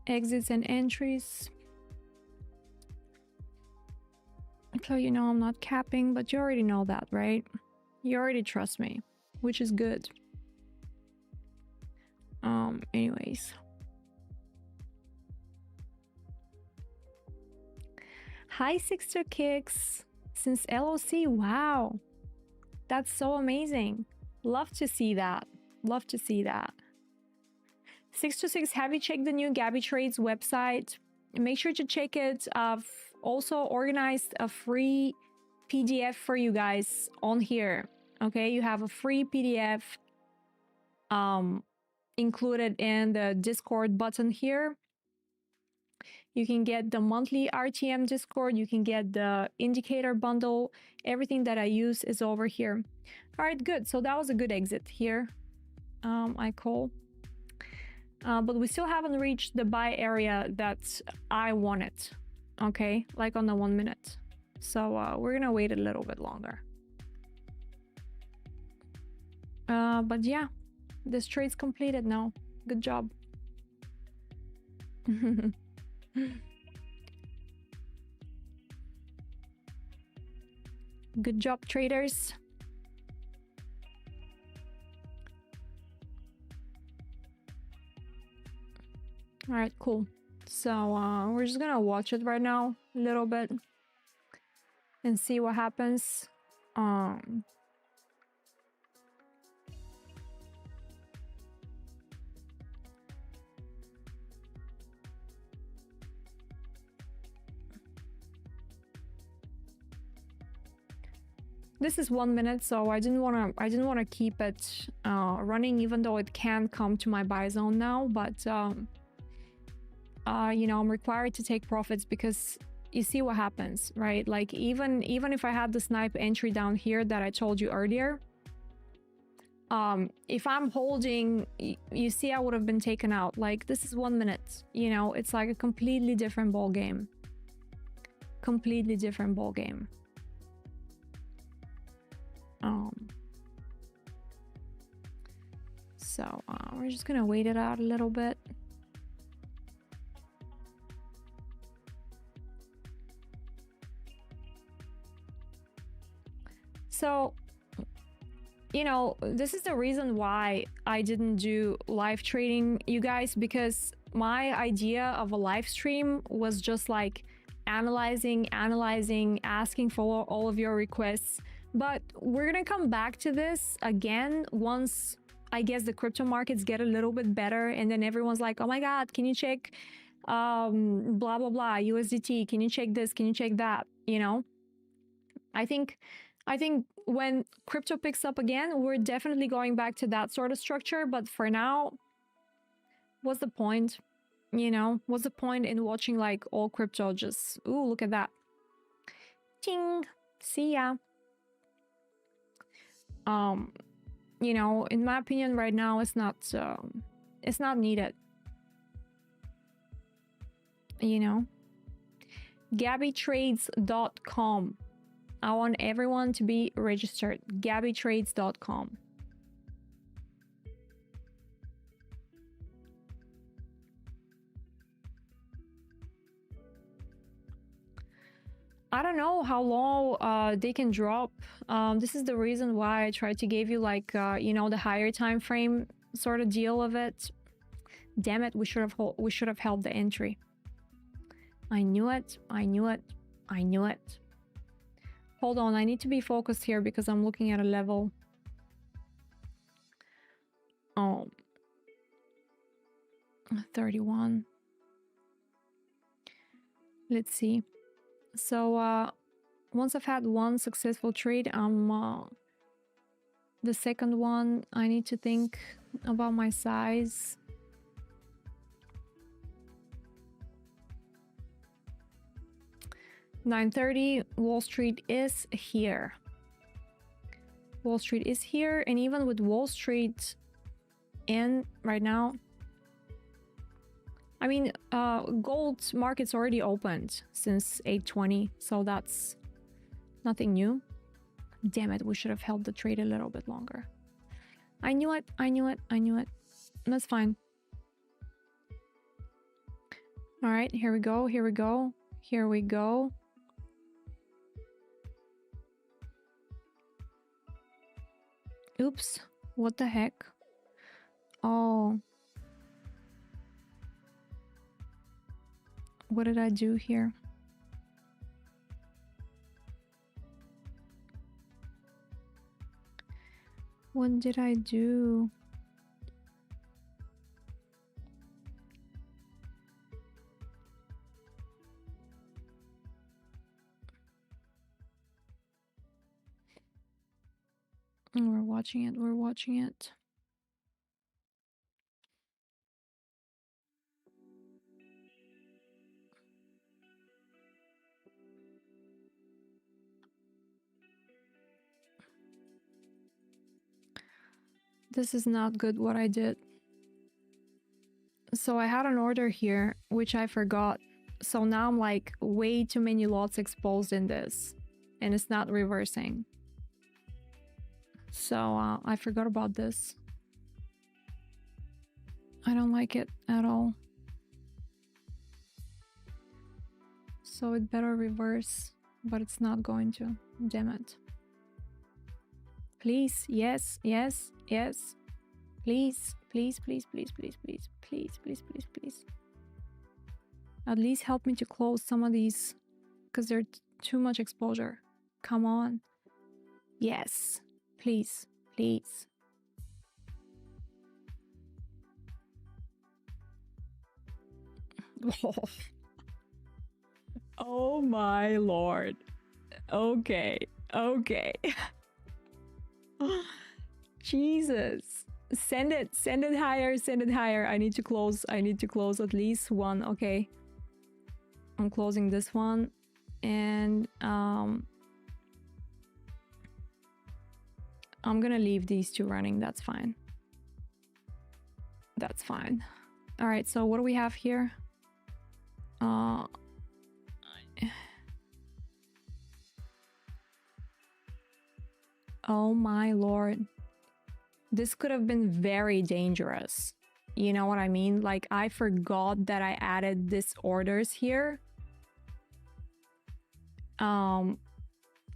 Exits and entries. So you know I'm not capping, but you already know that, right? You already trust me, which is good. Anyways. Hi, Sixter Kicks. Since LOC, wow. That's so amazing. Love to see that. Love to see that. 626, have you checked the new Gabby Trades website? Make sure to check it. I've also organized a free PDF for you guys on here. Okay, you have a free PDF included in the Discord button here. You can get the monthly RTM Discord. You can get the indicator bundle. Everything that I use is over here. All right, good. So that was a good exit here. I call. But we still haven't reached the buy area that I wanted. Okay, like on the 1 minute. So we're gonna wait a little bit longer. But yeah, this trade's completed now. Good job. Good job, traders. All right, cool. So we're just gonna watch it right now a little bit and see what happens. This is 1 minute, so I didn't wanna keep it running, even though it can come to my buy zone now. But you know, I'm required to take profits because you see what happens, right? Like even if I had the snipe entry down here that I told you earlier, if I'm holding, you see, I would have been taken out. Like this is 1 minute, you know, it's like a completely different ball game. Completely different ball game. So we're just gonna wait it out a little bit. So, you know, this is the reason why I didn't do live trading, you guys, because my idea of a live stream was just like analyzing, asking for all of your requests. But we're gonna come back to this again once I guess the crypto markets get a little bit better, and then everyone's like, oh my god, can you check blah blah blah USDT, can you check this, can you check that, you know? I think when crypto picks up again, we're definitely going back to that sort of structure. But for now, what's the point? You know, what's the point in watching like all crypto just, ooh, look at that. Ting, see ya. You know, in my opinion right now, it's not needed. You know, gabbytrades.com. I want everyone to be registered. gabbytrades.com. I don't know how low they can drop. This is the reason why I tried to give you like you know, the higher time frame sort of deal of it. Damn it, we should have held the entry. I knew it. Hold on, I need to be focused here because I'm looking at a level. 31. Let's see. So once I've had one successful trade, the second one, I need to think about my size. $9:30, Wall Street is here. Wall Street is here, and even with Wall Street in right now, I mean, gold market's already opened since 8:20, so that's nothing new. Damn it, we should have held the trade a little bit longer. I knew it. That's fine. All right, here we go. Oops, what the heck? Oh. What did I do here? What did I do? We're watching it. This is not good what I did. So I had an order here, which I forgot. So now I'm like way too many lots exposed in this, and it's not reversing. So I forgot about this. I don't like it at all. So it better reverse, but it's not going to. Damn it. Please, yes, yes, yes. Please, please, please, please, please, please, please, please, please, please. At least help me to close some of these, because they're too much exposure. Come on. Yes. Please, please. Oh my lord. Okay, okay. Jesus. Send it higher, send it higher. I need to close at least one. Okay. I'm closing this one, and I'm gonna leave these two running. That's fine. That's fine. All right, so what do we have here? Oh my lord. This could have been very dangerous. You know what I mean? Like, I forgot that I added this orders here. I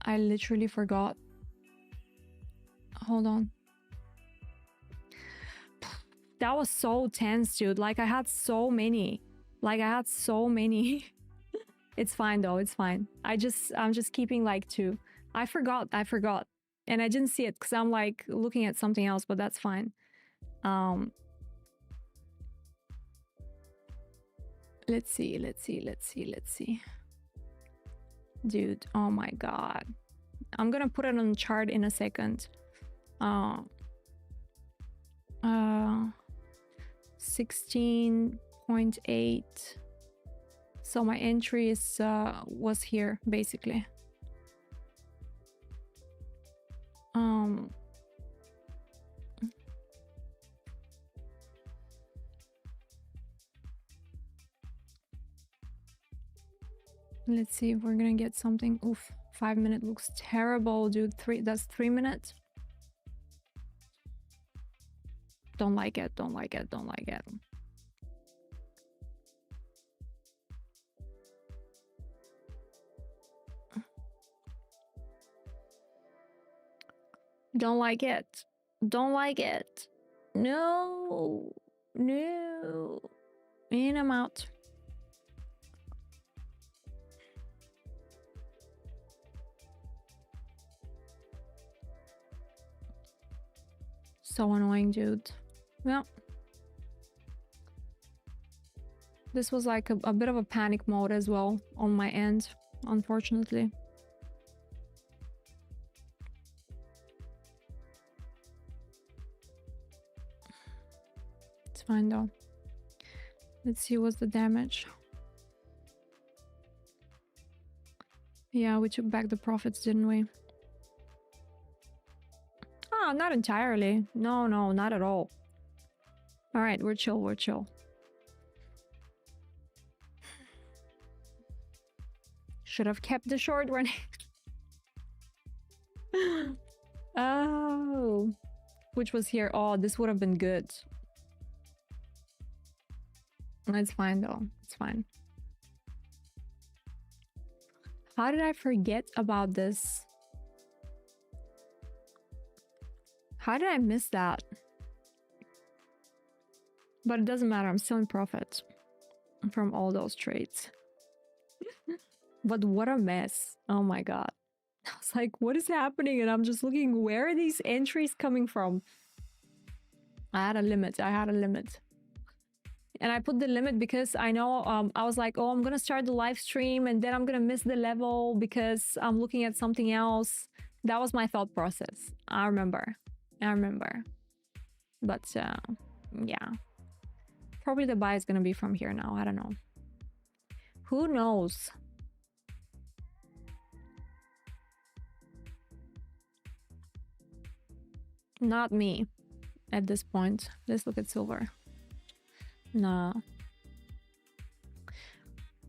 literally forgot. Hold on. That was so tense, dude. Like, I had so many. It's fine though, it's fine. I'm just keeping like two. I forgot. And I didn't see it because I'm like looking at something else, but that's fine. Let's see. Dude, oh my god. I'm gonna put it on the chart in a second. 16.8. So my entry is was here basically. Let's see if we're gonna get something. Oof, 5 minutes looks terrible, dude. That's 3 minutes. Don't like it. Don't like it. No. And I'm out. So annoying, dude. Well, this was like a bit of a panic mode as well on my end, unfortunately. It's fine though. Let's see what's the damage. Yeah, we took back the profits, didn't we? Oh, not entirely. No, not at all. All right, we're chill. Should have kept the short running. Oh, which was here. Oh, this would have been good. It's fine though. It's fine. How did I forget about this? How did I miss that? But it doesn't matter. I'm still in profit from all those trades. But what a mess. Oh my god. I was like, what is happening? And I'm just looking, where are these entries coming from? I had a limit. And I put the limit because I know I was like, oh, I'm gonna start the live stream and then I'm gonna miss the level because I'm looking at something else. That was my thought process. I remember. But yeah, probably the buy is gonna be from here now. I don't know. Who knows? Not me. at this point. Let's look at silver. Nah.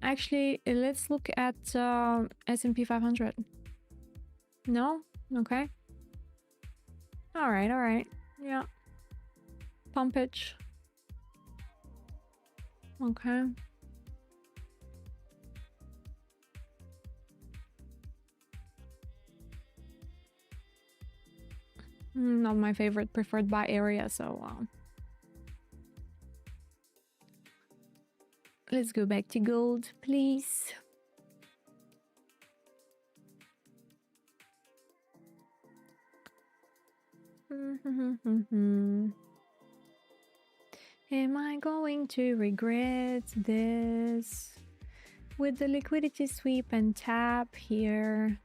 Actually, let's look at S&P 500. No? Okay. All right. Yeah. Pumpage. Okay. Not my favorite preferred buy area, so let's go back to gold, please. Am I going to regret this? With the liquidity sweep and tap here,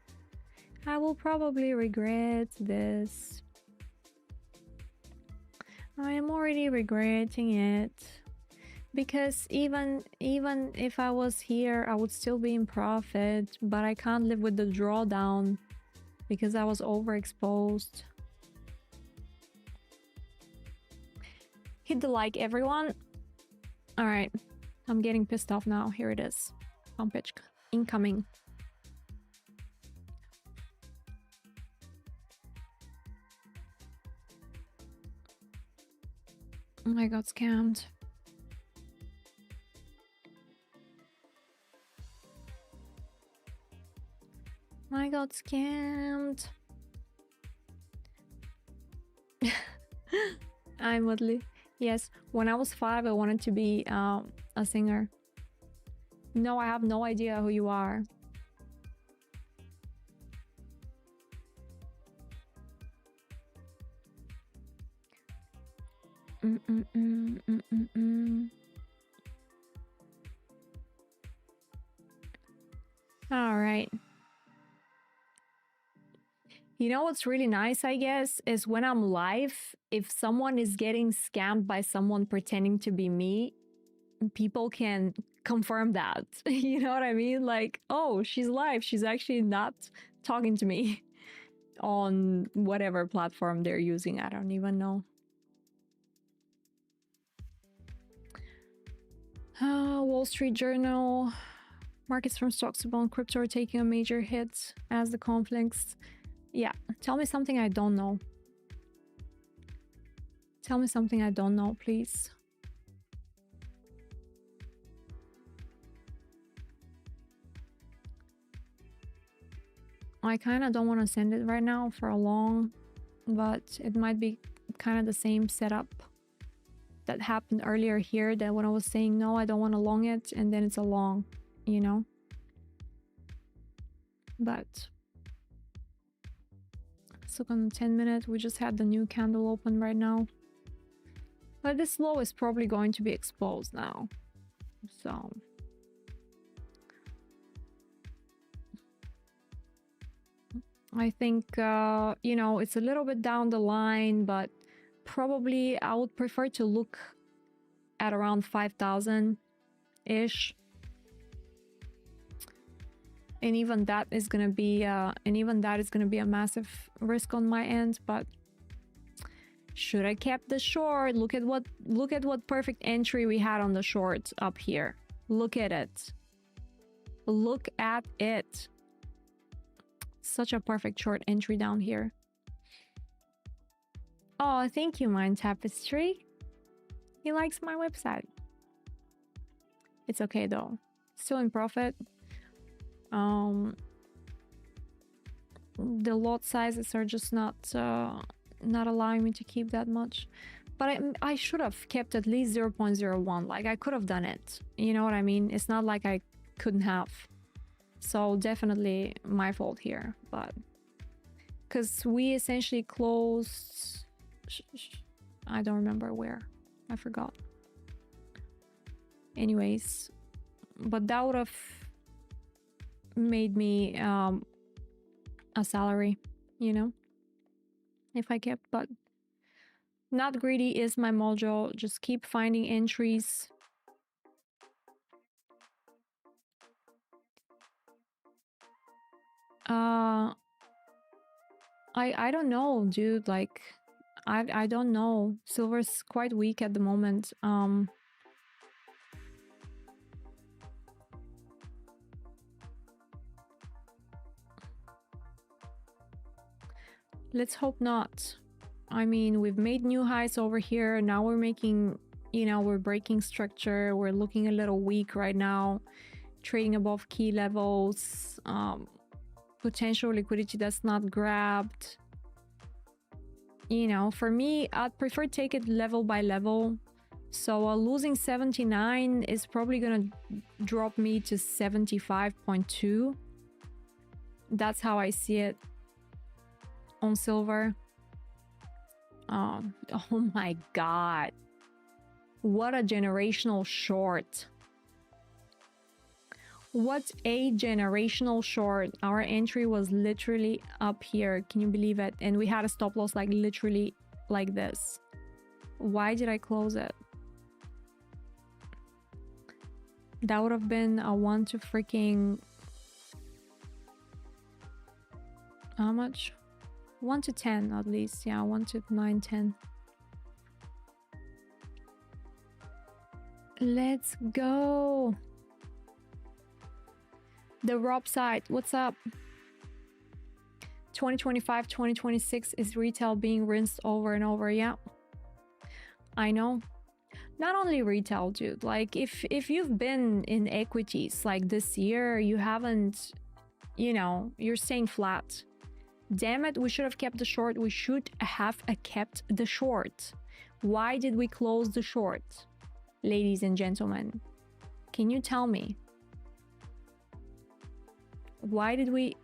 I will probably regret this. I am already regretting it. Because even if I was here, I would still be in profit, but I can't live with the drawdown because I was overexposed. Hit the like, everyone. All right, I'm getting pissed off now. Here it is. Pumpage incoming. I got scammed. I got scammed. I'm Woodley. Yes, when I was 5, I wanted to be a singer. No, I have no idea who you are. All right. You know what's really nice, I guess, is when I'm live, if someone is getting scammed by someone pretending to be me, people can confirm that. You know what I mean? Like, oh, she's live. She's actually not talking to me on whatever platform they're using. I don't even know. Wall Street Journal. Markets from stocks to bond crypto are taking a major hit as the conflicts. Yeah, tell me something I don't know. Tell me something I don't know, please. I kind of don't want to send it right now for a long, but it might be kind of the same setup that happened earlier here, that when I was saying no, I don't want to long it, and then it's a long, you know? But let's look on 10 minutes. We just had the new candle open right now. But this low is probably going to be exposed now. So I think, you know, it's a little bit down the line, but probably I would prefer to look at around 5,000-ish. And even that is gonna be a massive risk on my end. But should I kept the short? Look at what perfect entry we had on the short up here. Look at it. Look at it. Such a perfect short entry down here. Oh, thank you, Mind Tapestry. He likes my website. It's okay though. Still in profit. The lot sizes are just not allowing me to keep that much. But I should have kept at least 0.01. Like, I could have done it. You know what I mean? It's not like I couldn't have. So definitely my fault here. But because we essentially closed... I don't remember where. I forgot. Anyways. But that would have made me a salary, you know, if I kept. But not greedy is my mojo. Just keep finding entries. I don't know, dude. Like, I don't know. Silver's quite weak at the moment. Let's hope not. I mean, we've made new highs over here. Now we're making, you know, we're breaking structure. We're looking a little weak right now, trading above key levels. Potential liquidity that's not grabbed. You know, for me, I'd prefer take it level by level. So losing 79 is probably gonna drop me to 75.2. That's how I see it on silver. Oh my god, what a generational short. What a generational short. Our entry was literally up here, can you believe it? And we had a stop loss like literally like this. Why did I close it? That would have been a 1 to freaking, how much? 1 to 10 at least. Yeah, 1 to 9, 10. Let's go. The Rob side, what's up? 2025, 2026 is retail being rinsed over and over. Yeah, I know. Not only retail, dude. Like if you've been in equities like this year, you haven't, you know, you're staying flat. Damn it, we should have kept the short. We should have kept the short. Why did we close the short? Ladies and gentlemen, can you tell me? Why did we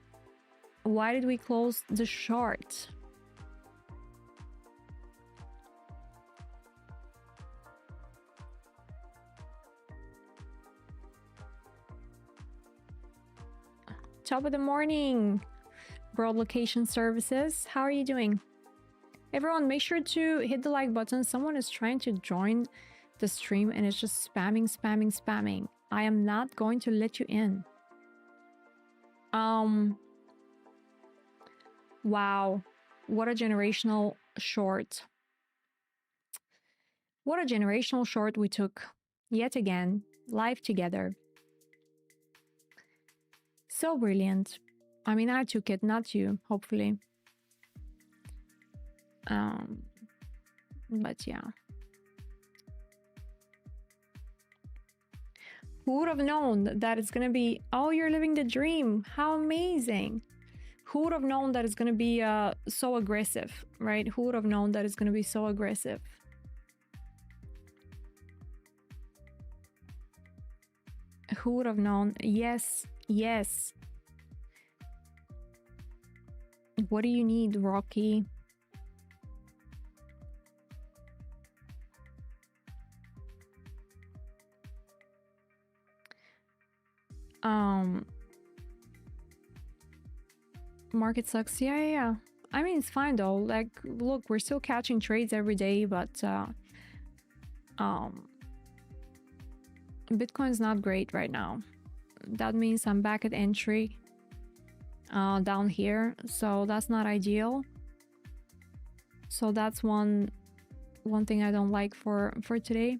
close the short? Top of the morning, Broad Location Services. How are you doing? Everyone, make sure to hit the like button. Someone is trying to join the stream and it's just spamming. I am not going to let you in. Wow, what a generational short. What a generational short we took yet again, live together. So brilliant. I mean, I took it, not you, hopefully. But yeah. Who would have known that it's gonna be, oh, you're living the dream. How amazing. Who would have known that it's gonna be so aggressive, right? Who would have known that it's gonna be so aggressive? Who would have known? Yes, yes. What do you need, Rocky? Market sucks. Yeah. I mean, it's fine though. Like, look, we're still catching trades every day, but Bitcoin's not great right now. That means I'm back at entry down here, so that's not ideal. So that's one thing I don't like for today.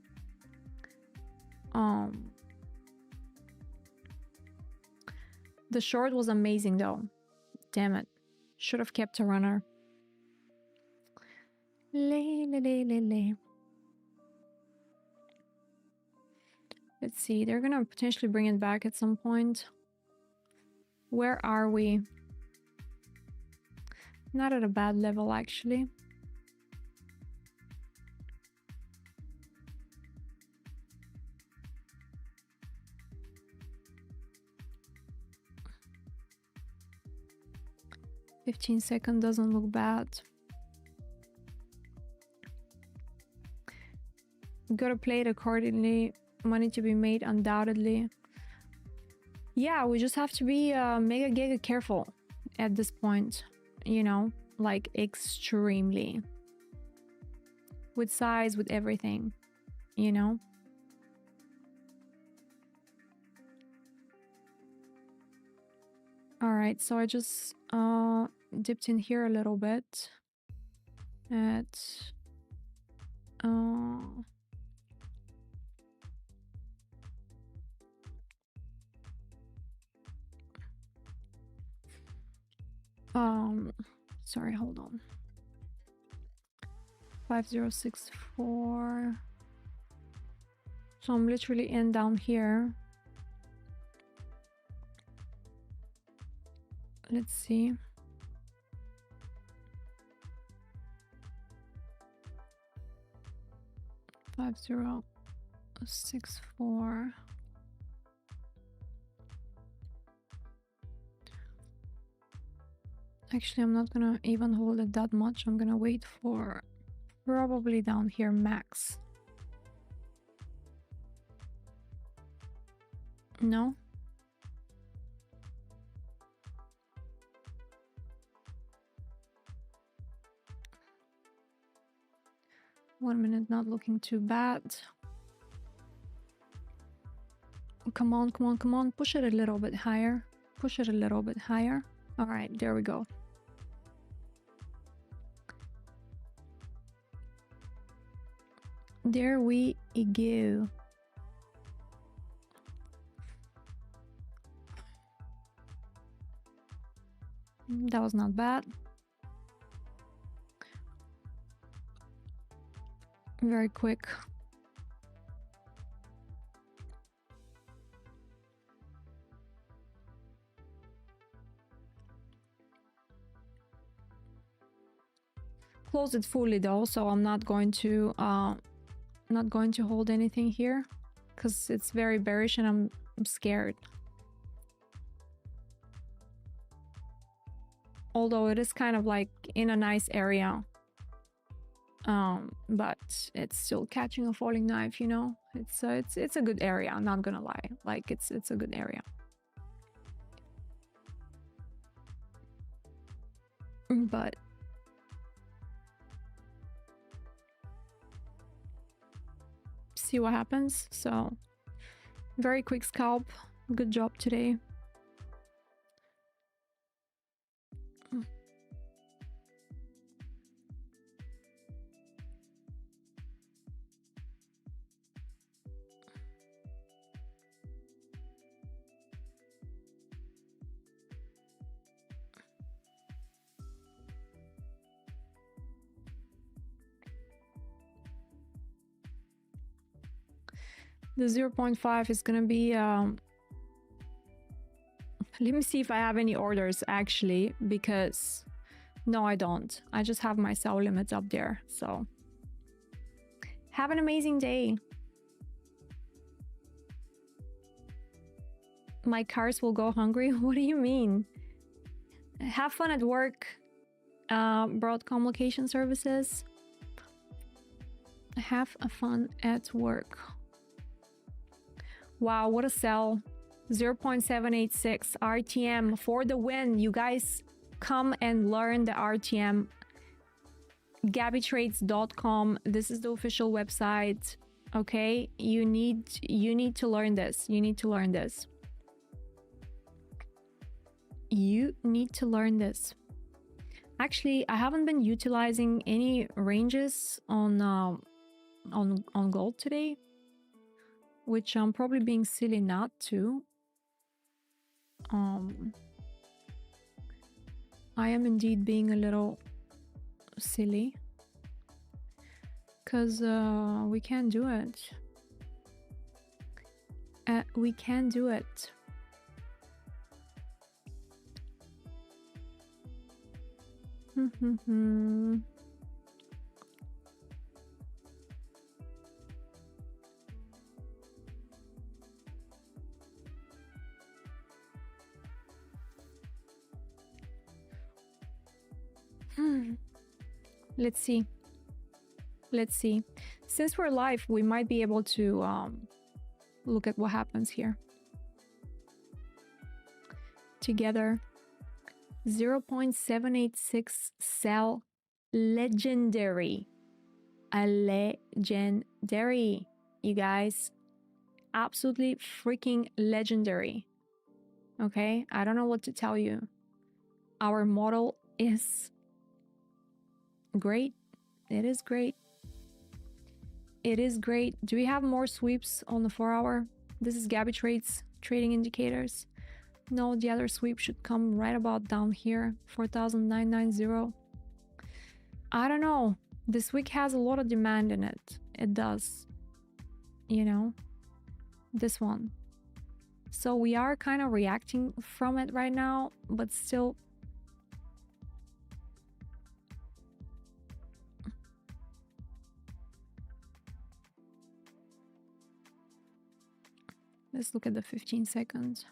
The short was amazing though. Damn it. Should have kept a runner. Let's see. They're gonna potentially bring it back at some point. Where are we? Not at a bad level, actually. $15 doesn't look bad. Gotta play it accordingly. Money to be made, undoubtedly. Yeah, we just have to be mega giga careful at this point, you know, like extremely. With size, with everything, you know. All right, so I just dipped in here a little bit. at sorry, hold on. 5064. So I'm literally in down here. Let's see. Five 064. Actually, I'm not gonna even hold it that much. I'm gonna wait for probably down here max. No? One minute, not looking too bad. Come on, come on, come on. Push it a little bit higher. Push it a little bit higher. All right, there we go. There we go. That was not bad. Very quick. Close it fully though, so I'm not going to hold anything here because it's very bearish and I'm scared. Although it is kind of like in a nice area, but it's still catching a falling knife, you know. It's a good area, I'm not gonna lie. Like it's a good area. But see what happens. So very quick scalp. Good job today. The 0.5 is gonna be let me see if I have any orders actually, because no, I don't. I just have my sell limits up there. So have an amazing day. My cars will go hungry. What do you mean? Have fun at work. Broadcom location services. Have a fun at work. Wow, what a sell. 0.786 RTM for the win. You guys come and learn the RTM. GabbyTrades.com. This is the official website. Okay, you need to learn this. You need to learn this. You need to learn this. Actually, I haven't been utilizing any ranges on gold today, which I'm probably being silly not to. I am indeed being a little silly because we can do it. We can do it. Let's see. Let's see. Since we're live, we might be able to look at what happens here. Together. 0.786 sell. Legendary. A legendary, you guys. Absolutely freaking legendary. Okay, I don't know what to tell you. Our model is great. It is great. It is great. Do we have more sweeps on the 4-hour? This is Gabby Trades trading indicators. No, the other sweep should come right about down here, 4,990. I don't know. This week has a lot of demand in it. It does. You know, this one. So we are kind of reacting from it right now, but still. Let's look at the 15 seconds.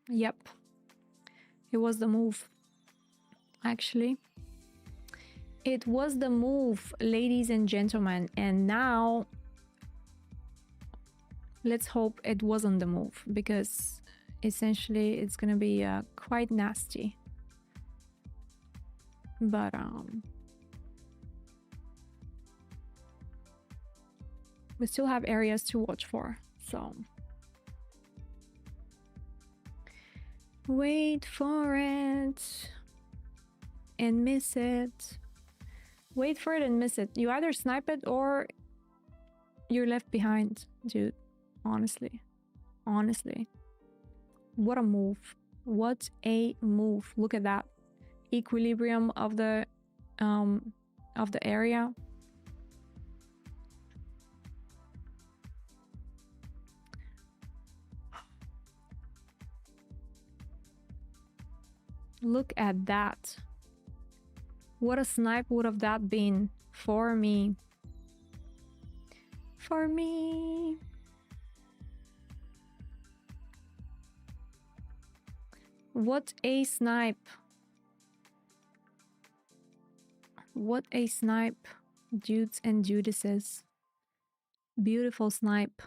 Yep. It was the move. Actually. It was the move, ladies and gentlemen. And now let's hope it wasn't the move, because essentially it's gonna be quite nasty. But we still have areas to watch for, so wait for it and miss it. Wait for it and miss it. You either snipe it or you're left behind, dude. Honestly. What a move. What a move. Look at that. Equilibrium of the area. Look at that. What a snipe would have that been for me. For me. What a snipe. What a snipe, dudes and dudesses. Beautiful snipe.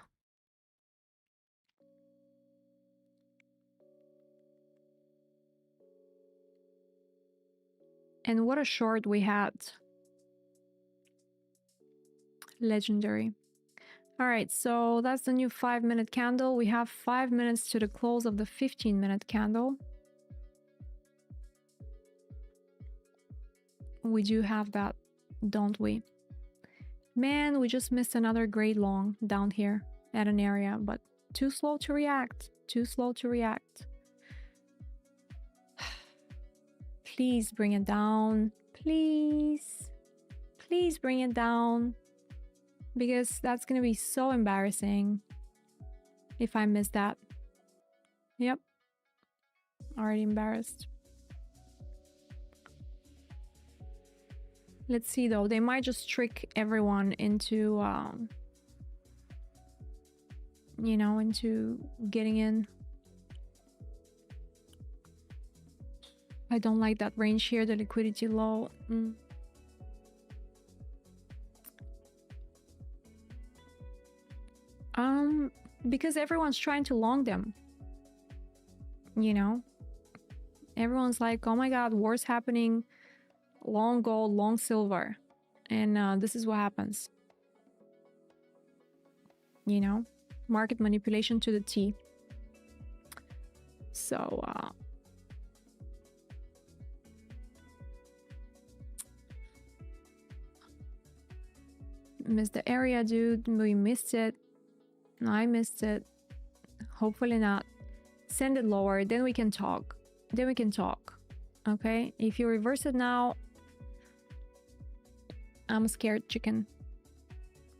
And what a short we had. Legendary. All right, so that's the new 5-minute candle. We have 5 minutes to the close of the 15-minute candle. We do have that, don't we? Man, we just missed another great long down here at an area, but too slow to react. Too slow to react. Please bring it down. Please. Please bring it down. Because that's gonna be so embarrassing if I miss that. Yep. Already embarrassed. Let's see though. They might just trick everyone into, you know, into getting in. I don't like that range here, the liquidity low. Because everyone's trying to long them. You know? Everyone's like, oh my god, war's happening. Long gold, long silver. And this is what happens. You know? Market manipulation to the T. So, missed the area, dude. We missed it. I missed it. Hopefully not. Send it lower, then we can talk. Then we can talk. Okay? If you reverse it now, I'm a scared chicken.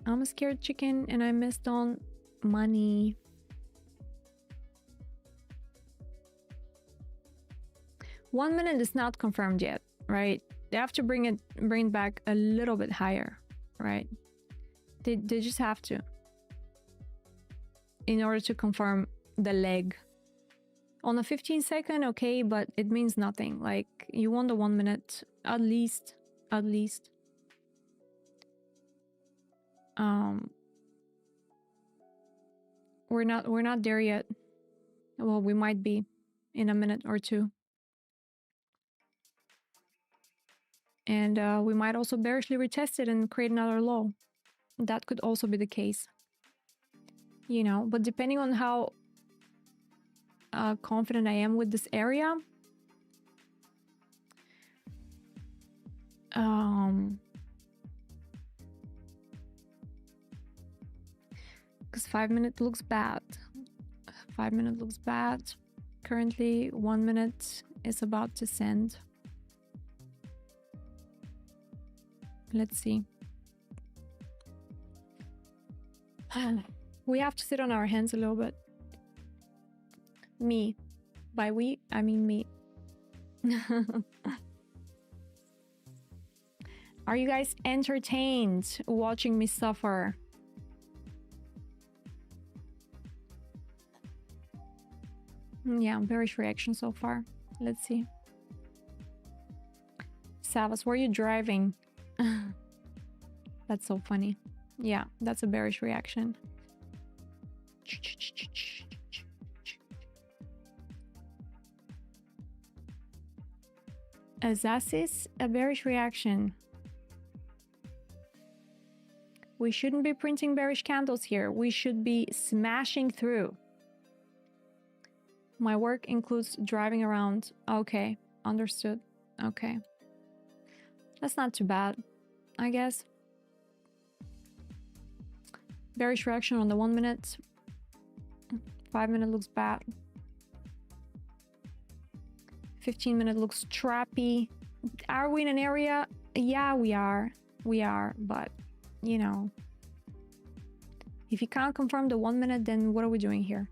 I'm a scared chicken and I missed on money. One minute is not confirmed yet, right? They have to bring it back a little bit higher, right? They just have to, in order to confirm the leg. On a 15-second, okay, but it means nothing. Like, you want the 1 minute, at least. We're not there yet. Well, we might be in a minute or two. And we might also bearishly retest it and create another low. That could also be the case. You know, but depending on how confident I am with this area. Because 5 minute looks bad. 5 minute looks bad. Currently 1 minute is about to send. Let's see. We have to sit on our hands a little bit. Me. By we, I mean me. Are you guys entertained watching me suffer? Yeah, bearish reaction so far. Let's see. Savas, where are you driving? That's so funny. Yeah, that's a bearish reaction. Azasis, a bearish reaction. We shouldn't be printing bearish candles here. We should be smashing through. My work includes driving around. Okay, understood. Okay. That's not too bad, I guess. Bearish reaction on the 1 minute. 5 minute looks bad. 15 minute looks trappy. Are we in an area? Yeah, we are. We are, but you know. If you can't confirm the 1 minute, then what are we doing here?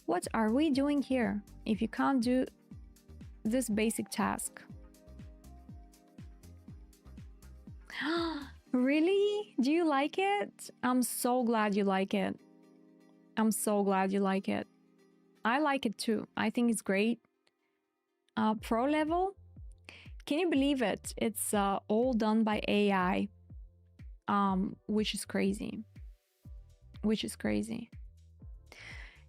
What are we doing here if you can't do this basic task? Really? Do you like it? I'm so glad you like it. I'm so glad you like it. I like it too. I think it's great. Pro level? Can you believe it? It's all done by AI, which is crazy. Which is crazy.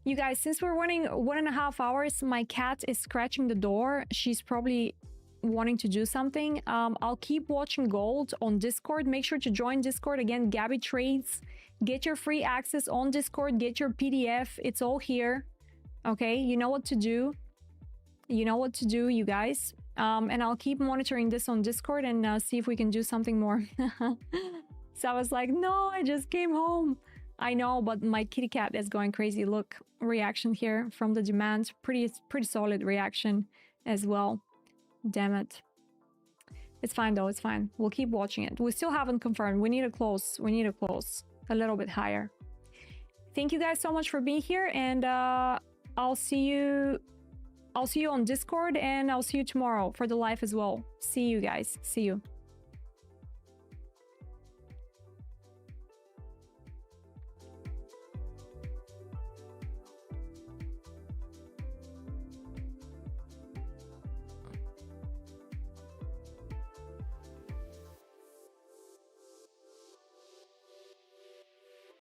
You guys, since we're running 1.5 hours, my cat is scratching the door. She's probably wanting to do something. I'll keep watching gold on Discord. Make sure to join Discord. Again, Gabby Trades. Get your free access on Discord. Get your PDF. It's all here. Okay, you know what to do. You know what to do, you guys. And I'll keep monitoring this on Discord and see if we can do something more. So I was like, no, I just came home. I know, but my kitty cat is going crazy. Look, reaction here from the demand. Pretty solid reaction as well. Damn it. It's fine though, it's fine. We'll keep watching it. We still haven't confirmed. We need to close. We need to close a little bit higher. Thank you guys so much for being here, and I'll see you on Discord, and I'll see you tomorrow for the live as well. See you guys. See you.